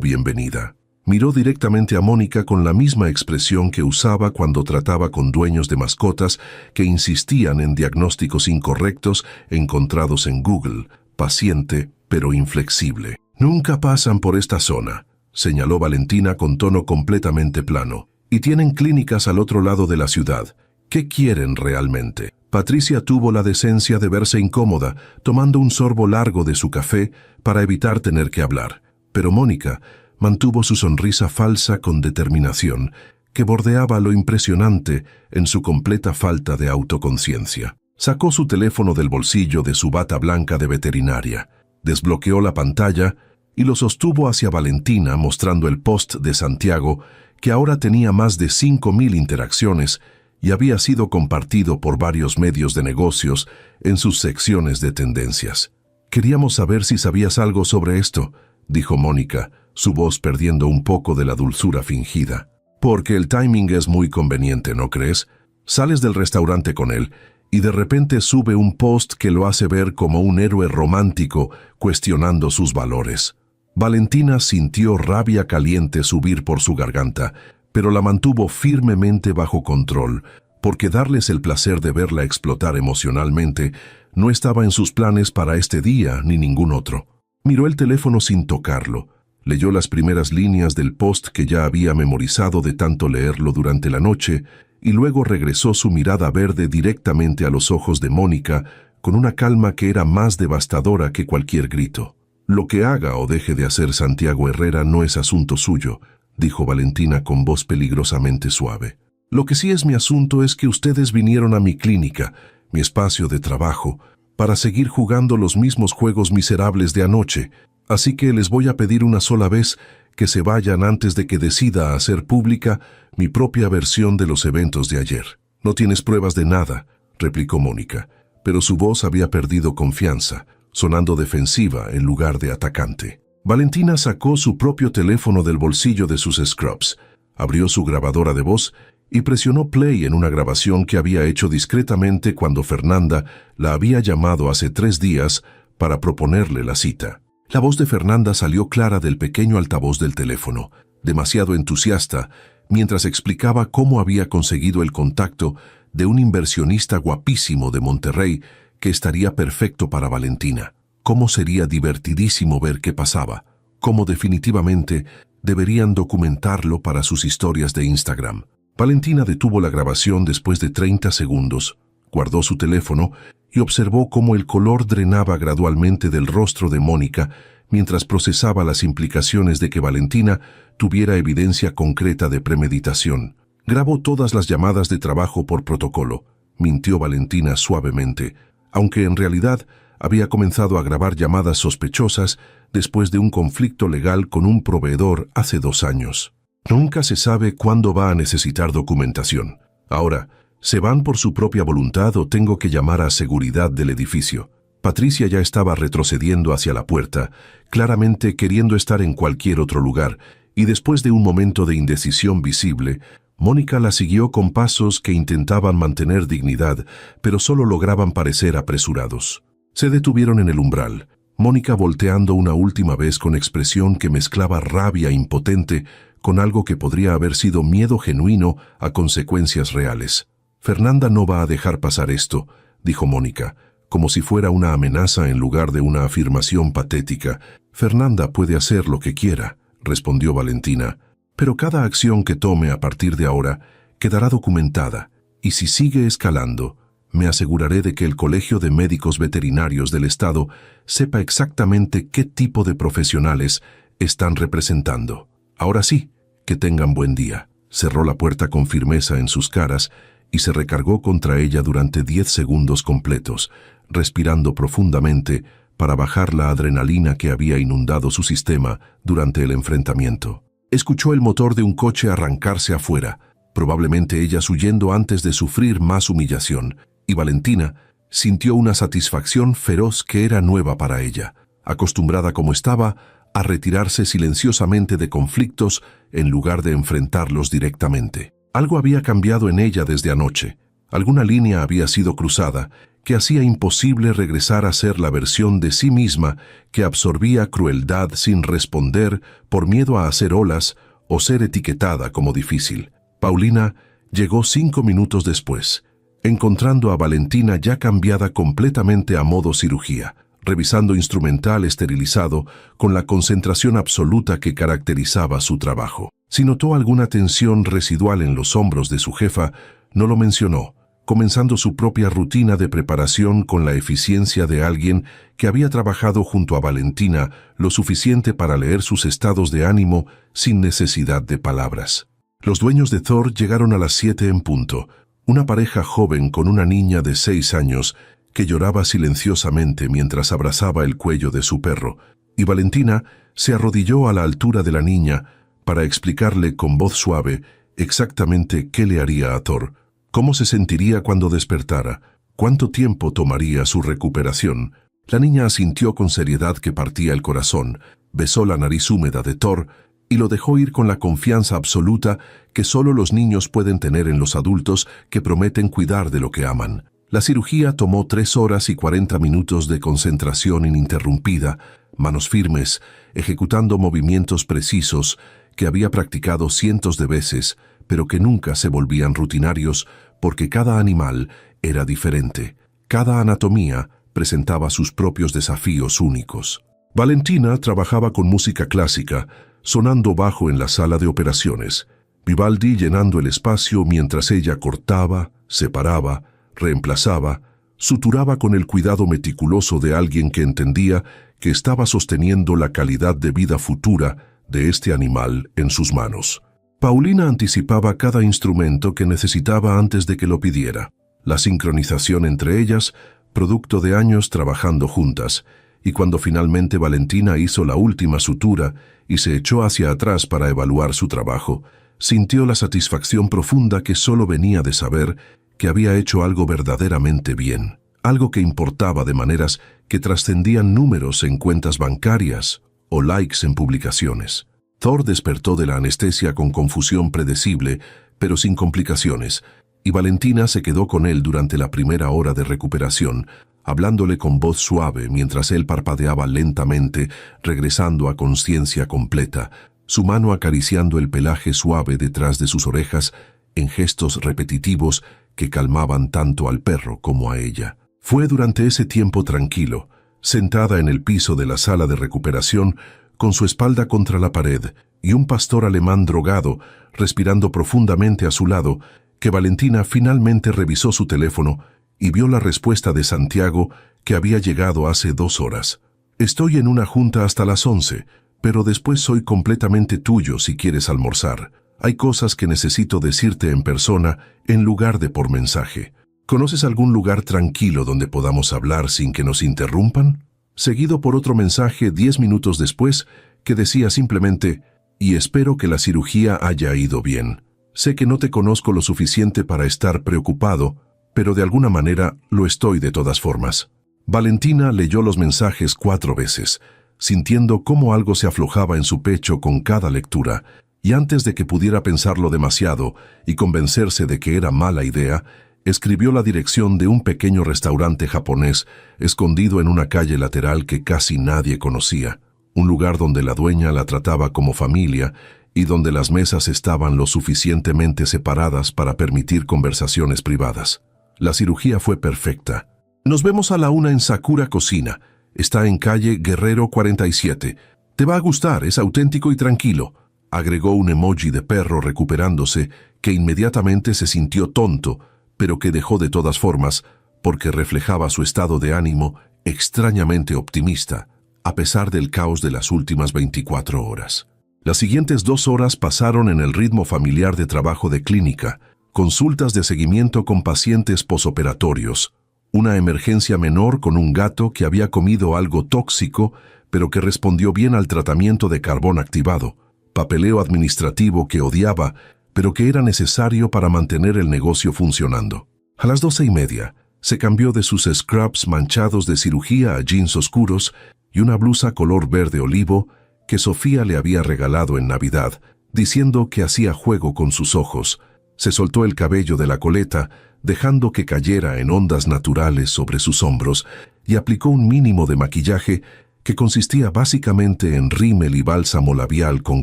bienvenida. Miró directamente a Mónica con la misma expresión que usaba cuando trataba con dueños de mascotas que insistían en diagnósticos incorrectos encontrados en Google, paciente pero inflexible. «Nunca pasan por esta zona», señaló Valentina con tono completamente plano. «Y tienen clínicas al otro lado de la ciudad. ¿Qué quieren realmente?». Patricia tuvo la decencia de verse incómoda, tomando un sorbo largo de su café para evitar tener que hablar. Pero Mónica mantuvo su sonrisa falsa con determinación, que bordeaba lo impresionante en su completa falta de autoconciencia. Sacó su teléfono del bolsillo de su bata blanca de veterinaria, desbloqueó la pantalla y lo sostuvo hacia Valentina mostrando el post de Santiago, que ahora tenía más de 5.000 interacciones y había sido compartido por varios medios de negocios en sus secciones de tendencias. «Queríamos saber si sabías algo sobre esto», dijo Mónica, su voz perdiendo un poco de la dulzura fingida. «Porque el timing es muy conveniente, ¿no crees? Sales del restaurante con él y de repente sube un post que lo hace ver como un héroe romántico cuestionando sus valores». Valentina sintió rabia caliente subir por su garganta, pero la mantuvo firmemente bajo control, porque darles el placer de verla explotar emocionalmente no estaba en sus planes para este día ni ningún otro. Miró el teléfono sin tocarlo, leyó las primeras líneas del post que ya había memorizado de tanto leerlo durante la noche y luego regresó su mirada verde directamente a los ojos de Mónica con una calma que era más devastadora que cualquier grito. «Lo que haga o deje de hacer Santiago Herrera no es asunto suyo», dijo Valentina con voz peligrosamente suave. «Lo que sí es mi asunto es que ustedes vinieron a mi clínica, mi espacio de trabajo, para seguir jugando los mismos juegos miserables de anoche, así que les voy a pedir una sola vez que se vayan antes de que decida hacer pública mi propia versión de los eventos de ayer». «No tienes pruebas de nada», replicó Mónica, pero su voz había perdido confianza, sonando defensiva en lugar de atacante. Valentina sacó su propio teléfono del bolsillo de sus scrubs, abrió su grabadora de voz y presionó play en una grabación que había hecho discretamente cuando Fernanda la había llamado hace 3 días para proponerle la cita. La voz de Fernanda salió clara del pequeño altavoz del teléfono, demasiado entusiasta, mientras explicaba cómo había conseguido el contacto de un inversionista guapísimo de Monterrey que estaría perfecto para Valentina. Cómo sería divertidísimo ver qué pasaba, cómo definitivamente deberían documentarlo para sus historias de Instagram. Valentina detuvo la grabación después de 30 segundos, guardó su teléfono y observó cómo el color drenaba gradualmente del rostro de Mónica mientras procesaba las implicaciones de que Valentina tuviera evidencia concreta de premeditación. Grabó todas las llamadas de trabajo por protocolo, mintió Valentina suavemente, aunque en realidad había comenzado a grabar llamadas sospechosas después de un conflicto legal con un proveedor hace 2 años. Nunca se sabe cuándo va a necesitar documentación. Ahora, ¿se van por su propia voluntad o tengo que llamar a seguridad del edificio? Patricia ya estaba retrocediendo hacia la puerta, claramente queriendo estar en cualquier otro lugar, y después de un momento de indecisión visible, Mónica la siguió con pasos que intentaban mantener dignidad, pero solo lograban parecer apresurados. Se detuvieron en el umbral, Mónica volteando una última vez con expresión que mezclaba rabia impotente con algo que podría haber sido miedo genuino a consecuencias reales. «Fernanda no va a dejar pasar esto», dijo Mónica, como si fuera una amenaza en lugar de una afirmación patética. «Fernanda puede hacer lo que quiera», respondió Valentina, «pero cada acción que tome a partir de ahora quedará documentada, y si sigue escalando, me aseguraré de que el Colegio de Médicos Veterinarios del Estado sepa exactamente qué tipo de profesionales están representando. Ahora sí, que tengan buen día». Cerró la puerta con firmeza en sus caras y se recargó contra ella durante 10 segundos completos, respirando profundamente para bajar la adrenalina que había inundado su sistema durante el enfrentamiento. Escuchó el motor de un coche arrancarse afuera, probablemente ellas huyendo antes de sufrir más humillación, y Valentina sintió una satisfacción feroz que era nueva para ella, acostumbrada como estaba a retirarse silenciosamente de conflictos en lugar de enfrentarlos directamente. Algo había cambiado en ella desde anoche. Alguna línea había sido cruzada que hacía imposible regresar a ser la versión de sí misma que absorbía crueldad sin responder por miedo a hacer olas o ser etiquetada como difícil. Paulina llegó 5 minutos después, encontrando a Valentina ya cambiada completamente a modo cirugía, revisando instrumental esterilizado con la concentración absoluta que caracterizaba su trabajo. Si notó alguna tensión residual en los hombros de su jefa, no lo mencionó, comenzando su propia rutina de preparación con la eficiencia de alguien que había trabajado junto a Valentina lo suficiente para leer sus estados de ánimo sin necesidad de palabras. Los dueños de Thor llegaron a las 7 en punto, una pareja joven con una niña de 6 años que lloraba silenciosamente mientras abrazaba el cuello de su perro, y Valentina se arrodilló a la altura de la niña para explicarle con voz suave exactamente qué le haría a Thor, cómo se sentiría cuando despertara, cuánto tiempo tomaría su recuperación. La niña asintió con seriedad que partía el corazón, besó la nariz húmeda de Thor y lo dejó ir con la confianza absoluta que solo los niños pueden tener en los adultos que prometen cuidar de lo que aman. La cirugía tomó 3 horas y 40 minutos de concentración ininterrumpida, manos firmes, ejecutando movimientos precisos que había practicado cientos de veces, pero que nunca se volvían rutinarios porque cada animal era diferente. Cada anatomía presentaba sus propios desafíos únicos. Valentina trabajaba con música clásica, sonando bajo en la sala de operaciones, Vivaldi llenando el espacio mientras ella cortaba, separaba, reemplazaba, suturaba con el cuidado meticuloso de alguien que entendía que estaba sosteniendo la calidad de vida futura de este animal en sus manos. Paulina anticipaba cada instrumento que necesitaba antes de que lo pidiera. La sincronización entre ellas, producto de años trabajando juntas, y cuando finalmente Valentina hizo la última sutura y se echó hacia atrás para evaluar su trabajo, sintió la satisfacción profunda que solo venía de saber que había hecho algo verdaderamente bien, algo que importaba de maneras que trascendían números en cuentas bancarias o likes en publicaciones. Thor despertó de la anestesia con confusión predecible, pero sin complicaciones, y Valentina se quedó con él durante la primera hora de recuperación, hablándole con voz suave mientras él parpadeaba lentamente, regresando a conciencia completa, su mano acariciando el pelaje suave detrás de sus orejas en gestos repetitivos que calmaban tanto al perro como a ella. Fue durante ese tiempo tranquilo, sentada en el piso de la sala de recuperación, con su espalda contra la pared y un pastor alemán drogado, respirando profundamente a su lado, que Valentina finalmente revisó su teléfono y vio la respuesta de Santiago que había llegado hace 2 horas. Estoy en una junta hasta las 11, pero después soy completamente tuyo si quieres almorzar. Hay cosas que necesito decirte en persona en lugar de por mensaje. ¿Conoces algún lugar tranquilo donde podamos hablar sin que nos interrumpan? Seguido por otro mensaje 10 minutos después que decía simplemente, y espero que la cirugía haya ido bien. Sé que no te conozco lo suficiente para estar preocupado, pero de alguna manera lo estoy de todas formas. Valentina leyó los mensajes 4 veces, sintiendo cómo algo se aflojaba en su pecho con cada lectura, y antes de que pudiera pensarlo demasiado y convencerse de que era mala idea, escribió la dirección de un pequeño restaurante japonés escondido en una calle lateral que casi nadie conocía, un lugar donde la dueña la trataba como familia y donde las mesas estaban lo suficientemente separadas para permitir conversaciones privadas. La cirugía fue perfecta. Nos vemos a la 1 en Sakura Cocina. Está en calle Guerrero 47. Te va a gustar, es auténtico y tranquilo. Agregó un emoji de perro recuperándose que inmediatamente se sintió tonto, pero que dejó de todas formas porque reflejaba su estado de ánimo extrañamente optimista, a pesar del caos de las últimas 24 horas. Las siguientes 2 horas pasaron en el ritmo familiar de trabajo de clínica, consultas de seguimiento con pacientes posoperatorios, Una emergencia menor con un gato que había comido algo tóxico, pero que respondió bien al tratamiento de carbón activado. Papeleo administrativo que odiaba, pero que era necesario para mantener el negocio funcionando. A las 12:30, se cambió de sus scrubs manchados de cirugía a jeans oscuros y una blusa color verde olivo que Sofía le había regalado en Navidad, diciendo que hacía juego con sus ojos. Se soltó el cabello de la coleta, dejando que cayera en ondas naturales sobre sus hombros, y aplicó un mínimo de maquillaje que consistía básicamente en rímel y bálsamo labial con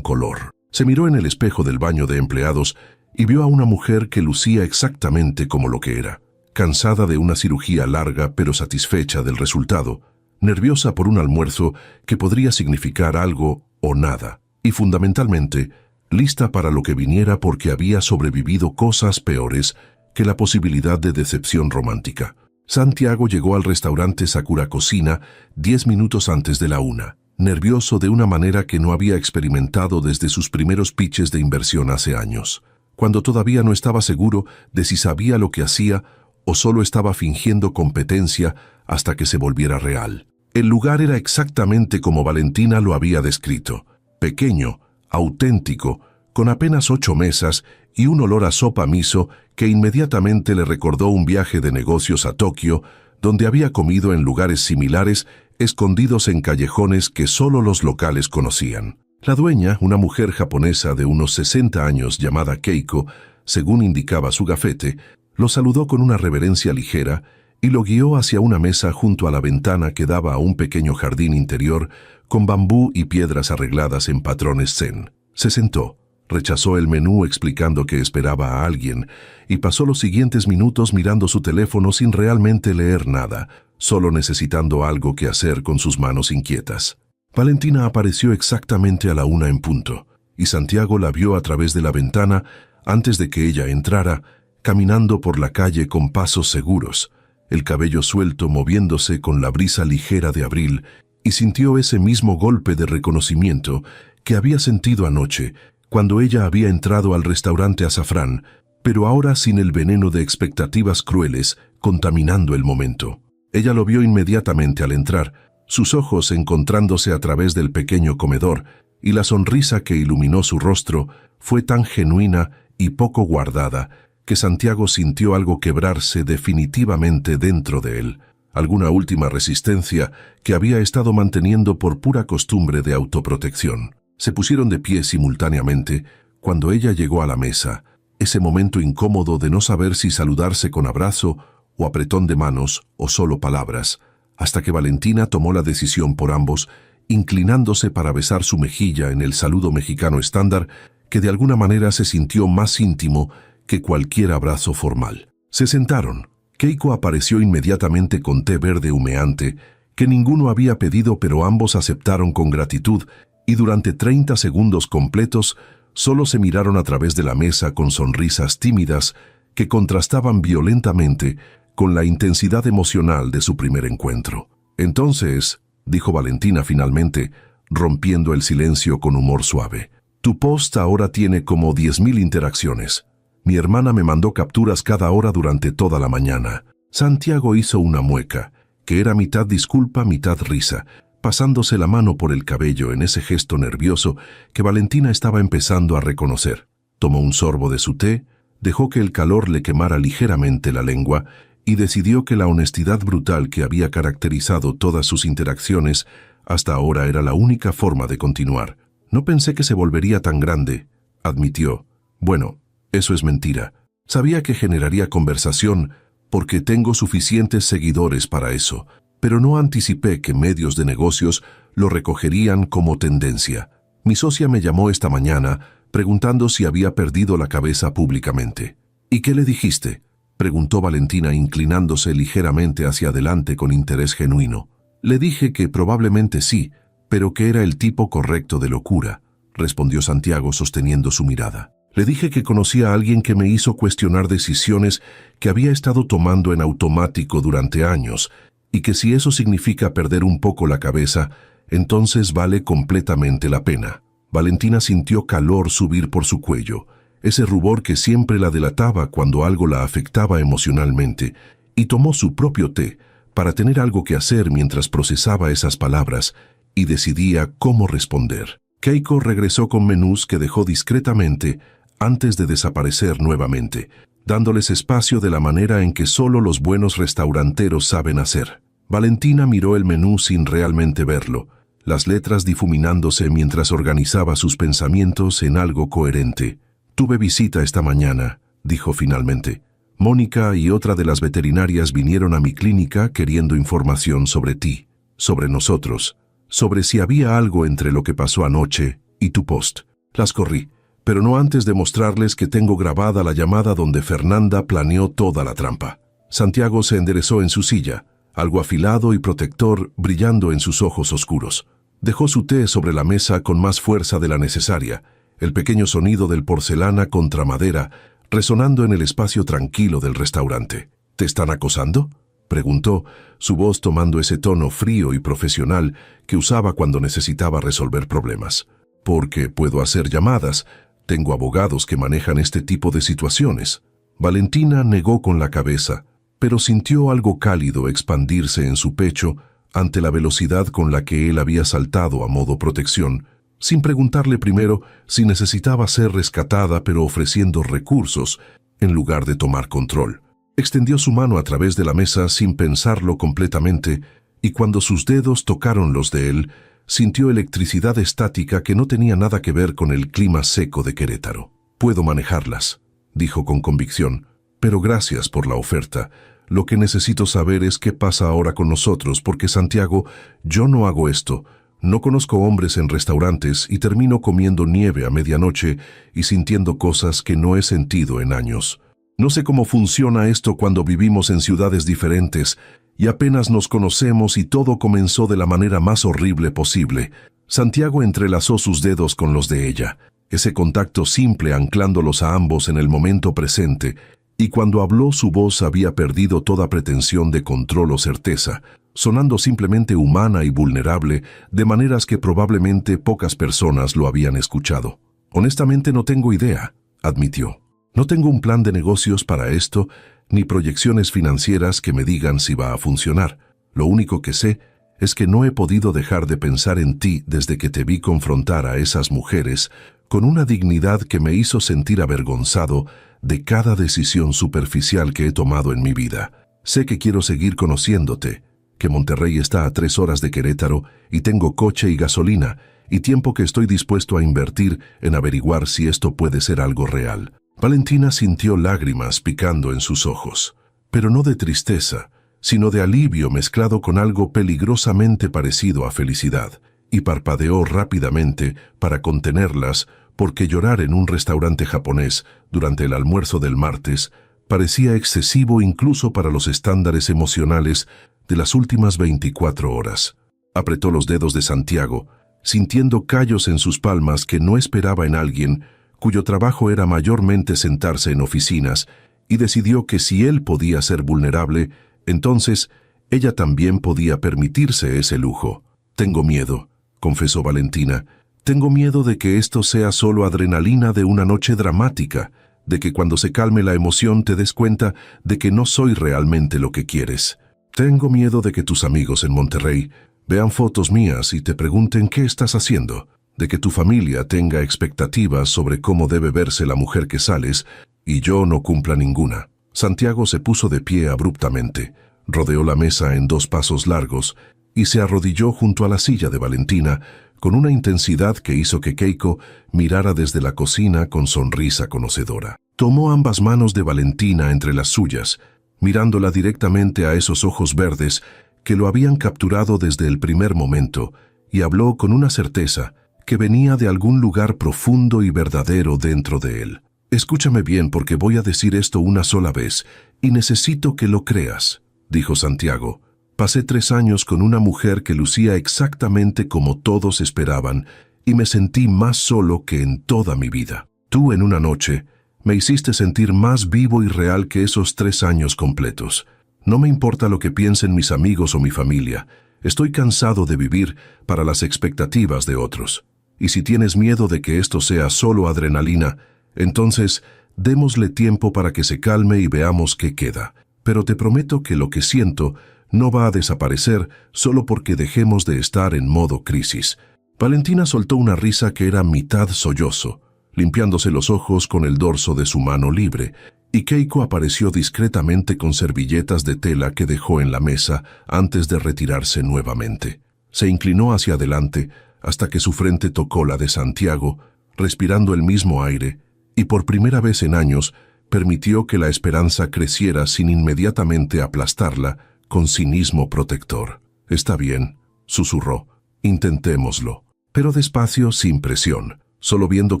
color. Se miró en el espejo del baño de empleados y vio a una mujer que lucía exactamente como lo que era. Cansada de una cirugía larga pero satisfecha del resultado, nerviosa por un almuerzo que podría significar algo o nada, y fundamentalmente, lista para lo que viniera porque había sobrevivido cosas peores que la posibilidad de decepción romántica. Santiago llegó al restaurante Sakura Cocina 10 minutos antes de la 1, nervioso de una manera que no había experimentado desde sus primeros pitches de inversión hace años, cuando todavía no estaba seguro de si sabía lo que hacía o solo estaba fingiendo competencia hasta que se volviera real. El lugar era exactamente como Valentina lo había descrito: pequeño, auténtico, con apenas 8 mesas y un olor a sopa miso que inmediatamente le recordó un viaje de negocios a Tokio, donde había comido en lugares similares, escondidos en callejones que solo los locales conocían. La dueña, una mujer japonesa de unos 60 años llamada Keiko, según indicaba su gafete, lo saludó con una reverencia ligera y lo guió hacia una mesa junto a la ventana que daba a un pequeño jardín interior con bambú y piedras arregladas en patrones zen. Se sentó, rechazó el menú explicando que esperaba a alguien y pasó los siguientes minutos mirando su teléfono sin realmente leer nada, solo necesitando algo que hacer con sus manos inquietas. Valentina apareció exactamente a la 1 en punto, y Santiago la vio a través de la ventana antes de que ella entrara, caminando por la calle con pasos seguros, el cabello suelto moviéndose con la brisa ligera de abril, y sintió ese mismo golpe de reconocimiento que había sentido anoche cuando ella había entrado al restaurante Azafrán, pero ahora sin el veneno de expectativas crueles contaminando el momento. Ella lo vio inmediatamente al entrar, sus ojos encontrándose a través del pequeño comedor, y la sonrisa que iluminó su rostro fue tan genuina y poco guardada que Santiago sintió algo quebrarse definitivamente dentro de él, alguna última resistencia que había estado manteniendo por pura costumbre de autoprotección. Se pusieron de pie simultáneamente cuando ella llegó a la mesa, ese momento incómodo de no saber si saludarse con abrazo o apretón de manos o solo palabras, hasta que Valentina tomó la decisión por ambos, inclinándose para besar su mejilla en el saludo mexicano estándar que de alguna manera se sintió más íntimo que cualquier abrazo formal. Se sentaron. Keiko apareció inmediatamente con té verde humeante, que ninguno había pedido pero ambos aceptaron con gratitud, y durante 30 segundos completos solo se miraron a través de la mesa con sonrisas tímidas que contrastaban violentamente con la intensidad emocional de su primer encuentro. Entonces, dijo Valentina finalmente, rompiendo el silencio con humor suave, tu post ahora tiene como 10.000 interacciones. Mi hermana me mandó capturas cada hora durante toda la mañana. Santiago hizo una mueca, que era mitad disculpa, mitad risa, pasándose la mano por el cabello en ese gesto nervioso que Valentina estaba empezando a reconocer. Tomó un sorbo de su té, dejó que el calor le quemara ligeramente la lengua y decidió que la honestidad brutal que había caracterizado todas sus interacciones hasta ahora era la única forma de continuar. No pensé que se volvería tan grande, admitió. Bueno, eso es mentira. Sabía que generaría conversación porque tengo suficientes seguidores para eso, pero no anticipé que medios de negocios lo recogerían como tendencia. Mi socia me llamó esta mañana preguntando si había perdido la cabeza públicamente. ¿Y qué le dijiste?, preguntó Valentina inclinándose ligeramente hacia adelante con interés genuino. Le dije que probablemente sí, pero que era el tipo correcto de locura, respondió Santiago sosteniendo su mirada. Le dije que conocía a alguien que me hizo cuestionar decisiones que había estado tomando en automático durante años, y que si eso significa perder un poco la cabeza, entonces vale completamente la pena. Valentina sintió calor subir por su cuello, ese rubor que siempre la delataba cuando algo la afectaba emocionalmente, y tomó su propio té para tener algo que hacer mientras procesaba esas palabras y decidía cómo responder. Keiko regresó con menús que dejó discretamente antes de desaparecer nuevamente, dándoles espacio de la manera en que solo los buenos restauranteros saben hacer. Valentina miró el menú sin realmente verlo, las letras difuminándose mientras organizaba sus pensamientos en algo coherente. «Tuve visita esta mañana», dijo finalmente. «Mónica y otra de las veterinarias vinieron a mi clínica queriendo información sobre ti, sobre nosotros, sobre si había algo entre lo que pasó anoche y tu post. Las corrí, pero no antes de mostrarles que tengo grabada la llamada donde Fernanda planeó toda la trampa». Santiago se enderezó en su silla, algo afilado y protector brillando en sus ojos oscuros. Dejó su té sobre la mesa con más fuerza de la necesaria, el pequeño sonido del porcelana contra madera resonando en el espacio tranquilo del restaurante. «¿Te están acosando?», preguntó, su voz tomando ese tono frío y profesional que usaba cuando necesitaba resolver problemas. «Porque puedo hacer llamadas. Tengo abogados que manejan este tipo de situaciones». Valentina negó con la cabeza, pero sintió algo cálido expandirse en su pecho ante la velocidad con la que él había saltado a modo protección, sin preguntarle primero si necesitaba ser rescatada, pero ofreciendo recursos en lugar de tomar control. Extendió su mano a través de la mesa sin pensarlo completamente, y cuando sus dedos tocaron los de él, sintió electricidad estática que no tenía nada que ver con el clima seco de Querétaro. «Puedo manejarlas», dijo con convicción, «pero gracias por la oferta. Lo que necesito saber es qué pasa ahora con nosotros, porque Santiago, yo no hago esto. No conozco hombres en restaurantes y termino comiendo nieve a medianoche y sintiendo cosas que no he sentido en años. No sé cómo funciona esto cuando vivimos en ciudades diferentes y apenas nos conocemos y todo comenzó de la manera más horrible posible». Santiago entrelazó sus dedos con los de ella, ese contacto simple anclándolos a ambos en el momento presente, y cuando habló su voz había perdido toda pretensión de control o certeza, sonando simplemente humana y vulnerable de maneras que probablemente pocas personas lo habían escuchado. «Honestamente no tengo idea», admitió. «No tengo un plan de negocios para esto, ni proyecciones financieras que me digan si va a funcionar. Lo único que sé es que no he podido dejar de pensar en ti desde que te vi confrontar a esas mujeres con una dignidad que me hizo sentir avergonzado de cada decisión superficial que he tomado en mi vida. Sé que quiero seguir conociéndote, que Monterrey está a 3 horas de Querétaro y tengo coche y gasolina y tiempo que estoy dispuesto a invertir en averiguar si esto puede ser algo real». Valentina sintió lágrimas picando en sus ojos, pero no de tristeza, sino de alivio mezclado con algo peligrosamente parecido a felicidad, y parpadeó rápidamente para contenerlas porque llorar en un restaurante japonés durante el almuerzo del martes parecía excesivo incluso para los estándares emocionales de las últimas 24 horas. Apretó los dedos de Santiago, sintiendo callos en sus palmas que no esperaba en alguien cuyo trabajo era mayormente sentarse en oficinas, y decidió que si él podía ser vulnerable, entonces ella también podía permitirse ese lujo. «Tengo miedo», confesó Valentina. «Tengo miedo de que esto sea solo adrenalina de una noche dramática, de que cuando se calme la emoción te des cuenta de que no soy realmente lo que quieres. Tengo miedo de que tus amigos en Monterrey vean fotos mías y te pregunten qué estás haciendo, de que tu familia tenga expectativas sobre cómo debe verse la mujer que sales y yo no cumpla ninguna». Santiago se puso de pie abruptamente, rodeó la mesa en 2 pasos largos y se arrodilló junto a la silla de Valentina con una intensidad que hizo que Keiko mirara desde la cocina con sonrisa conocedora. Tomó ambas manos de Valentina entre las suyas, mirándola directamente a esos ojos verdes que lo habían capturado desde el primer momento, y habló con una certeza que venía de algún lugar profundo y verdadero dentro de él. «Escúchame bien porque voy a decir esto una sola vez y necesito que lo creas», dijo Santiago. «Pasé 3 años con una mujer que lucía exactamente como todos esperaban y me sentí más solo que en toda mi vida. Tú en una noche me hiciste sentir más vivo y real que esos 3 años completos. No me importa lo que piensen mis amigos o mi familia. Estoy cansado de vivir para las expectativas de otros. Y si tienes miedo de que esto sea solo adrenalina, entonces démosle tiempo para que se calme y veamos qué queda. pero te prometo que lo que siento no va a desaparecer solo porque dejemos de estar en modo crisis. Valentina soltó una risa que era mitad sollozo, limpiándose los ojos con el dorso de su mano libre, y Keiko apareció discretamente con servilletas de tela que dejó en la mesa antes de retirarse nuevamente. Se inclinó hacia adelante hasta que su frente tocó la de Santiago, respirando el mismo aire, y por primera vez en años permitió que la esperanza creciera sin inmediatamente aplastarla con cinismo protector. «Está bien», susurró, «intentémoslo, pero despacio, sin presión, solo viendo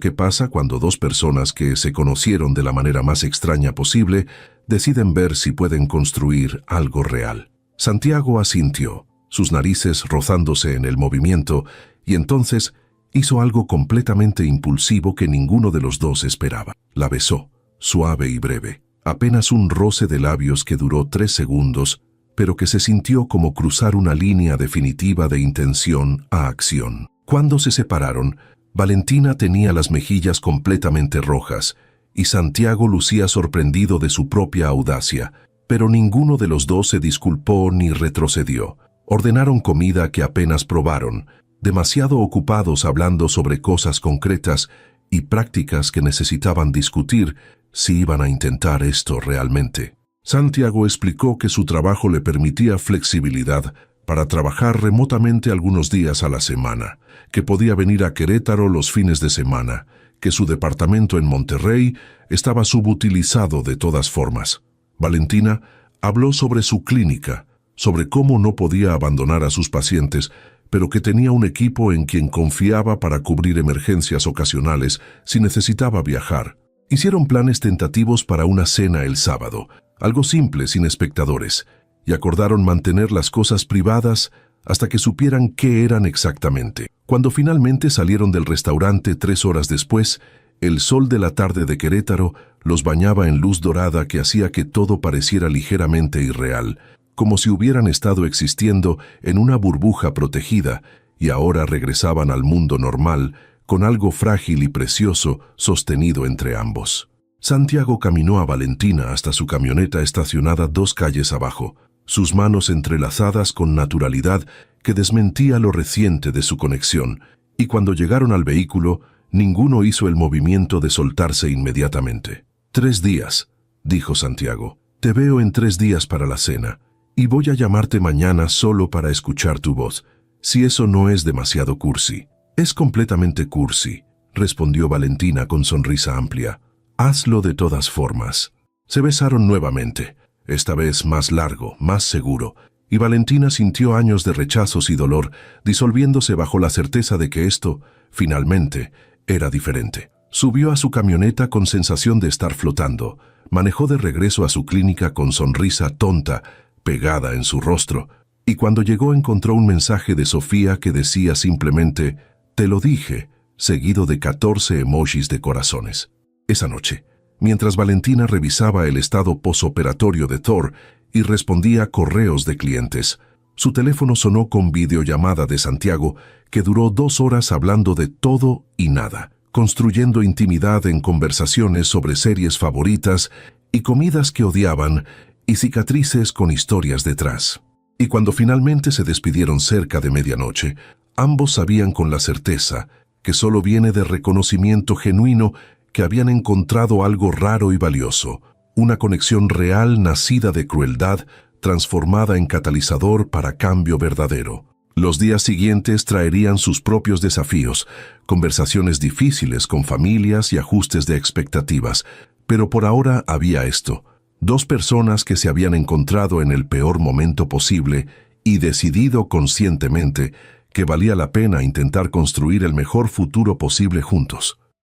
qué pasa cuando dos personas que se conocieron de la manera más extraña posible deciden ver si pueden construir algo real». Santiago asintió, sus narices rozándose en el movimiento, y entonces hizo algo completamente impulsivo que ninguno de los dos esperaba. La besó, suave y breve, apenas un roce de labios que duró 3 segundos, pero que se sintió como cruzar una línea definitiva de intención a acción. Cuando se separaron, Valentina tenía las mejillas completamente rojas, y Santiago lucía sorprendido de su propia audacia, pero ninguno de los dos se disculpó ni retrocedió. Ordenaron comida que apenas probaron, demasiado ocupados hablando sobre cosas concretas y prácticas que necesitaban discutir si iban a intentar esto realmente. Santiago explicó que su trabajo le permitía flexibilidad para trabajar remotamente algunos días a la semana, que podía venir a Querétaro los fines de semana, que su departamento en Monterrey estaba subutilizado de todas formas. Valentina habló sobre su clínica, sobre cómo no podía abandonar a sus pacientes, pero que tenía un equipo en quien confiaba para cubrir emergencias ocasionales si necesitaba viajar. Hicieron planes tentativos para una cena el sábado, algo simple sin espectadores, y acordaron mantener las cosas privadas hasta que supieran qué eran exactamente. Cuando finalmente salieron del restaurante 3 horas después, el sol de la tarde de Querétaro los bañaba en luz dorada que hacía que todo pareciera ligeramente irreal, como si hubieran estado existiendo en una burbuja protegida y ahora regresaban al mundo normal con algo frágil y precioso sostenido entre ambos. Santiago caminó a Valentina hasta su camioneta estacionada 2 calles abajo, sus manos entrelazadas con naturalidad que desmentía lo reciente de su conexión, y cuando llegaron al vehículo, ninguno hizo el movimiento de soltarse inmediatamente. 3 días, dijo Santiago. Te veo en 3 días para la cena, y voy a llamarte mañana solo para escuchar tu voz, si eso no es demasiado cursi. Es completamente cursi, respondió Valentina con sonrisa amplia. Hazlo de todas formas. Se besaron nuevamente, esta vez más largo, más seguro, y Valentina sintió años de rechazos y dolor disolviéndose bajo la certeza de que esto, finalmente, era diferente. Subió a su camioneta con sensación de estar flotando, manejó de regreso a su clínica con sonrisa tonta, pegada en su rostro, y cuando llegó encontró un mensaje de Sofía que decía simplemente, «Te lo dije», seguido de 14 emojis de corazones. Esa noche, mientras Valentina revisaba el estado posoperatorio de Thor y respondía a correos de clientes, su teléfono sonó con videollamada de Santiago, que duró 2 horas hablando de todo y nada, construyendo intimidad en conversaciones sobre series favoritas y comidas que odiaban y cicatrices con historias detrás. Y cuando finalmente se despidieron cerca de medianoche, ambos sabían con la certeza que solo viene de reconocimiento genuino que habían encontrado algo raro y valioso, una conexión real nacida de crueldad, transformada en catalizador para cambio verdadero. Los días siguientes traerían sus propios desafíos, conversaciones difíciles con familias y ajustes de expectativas, pero por ahora había esto: 2 personas que se habían encontrado en el peor momento posible y decidido conscientemente que valía la pena intentar construir el mejor futuro posible juntos.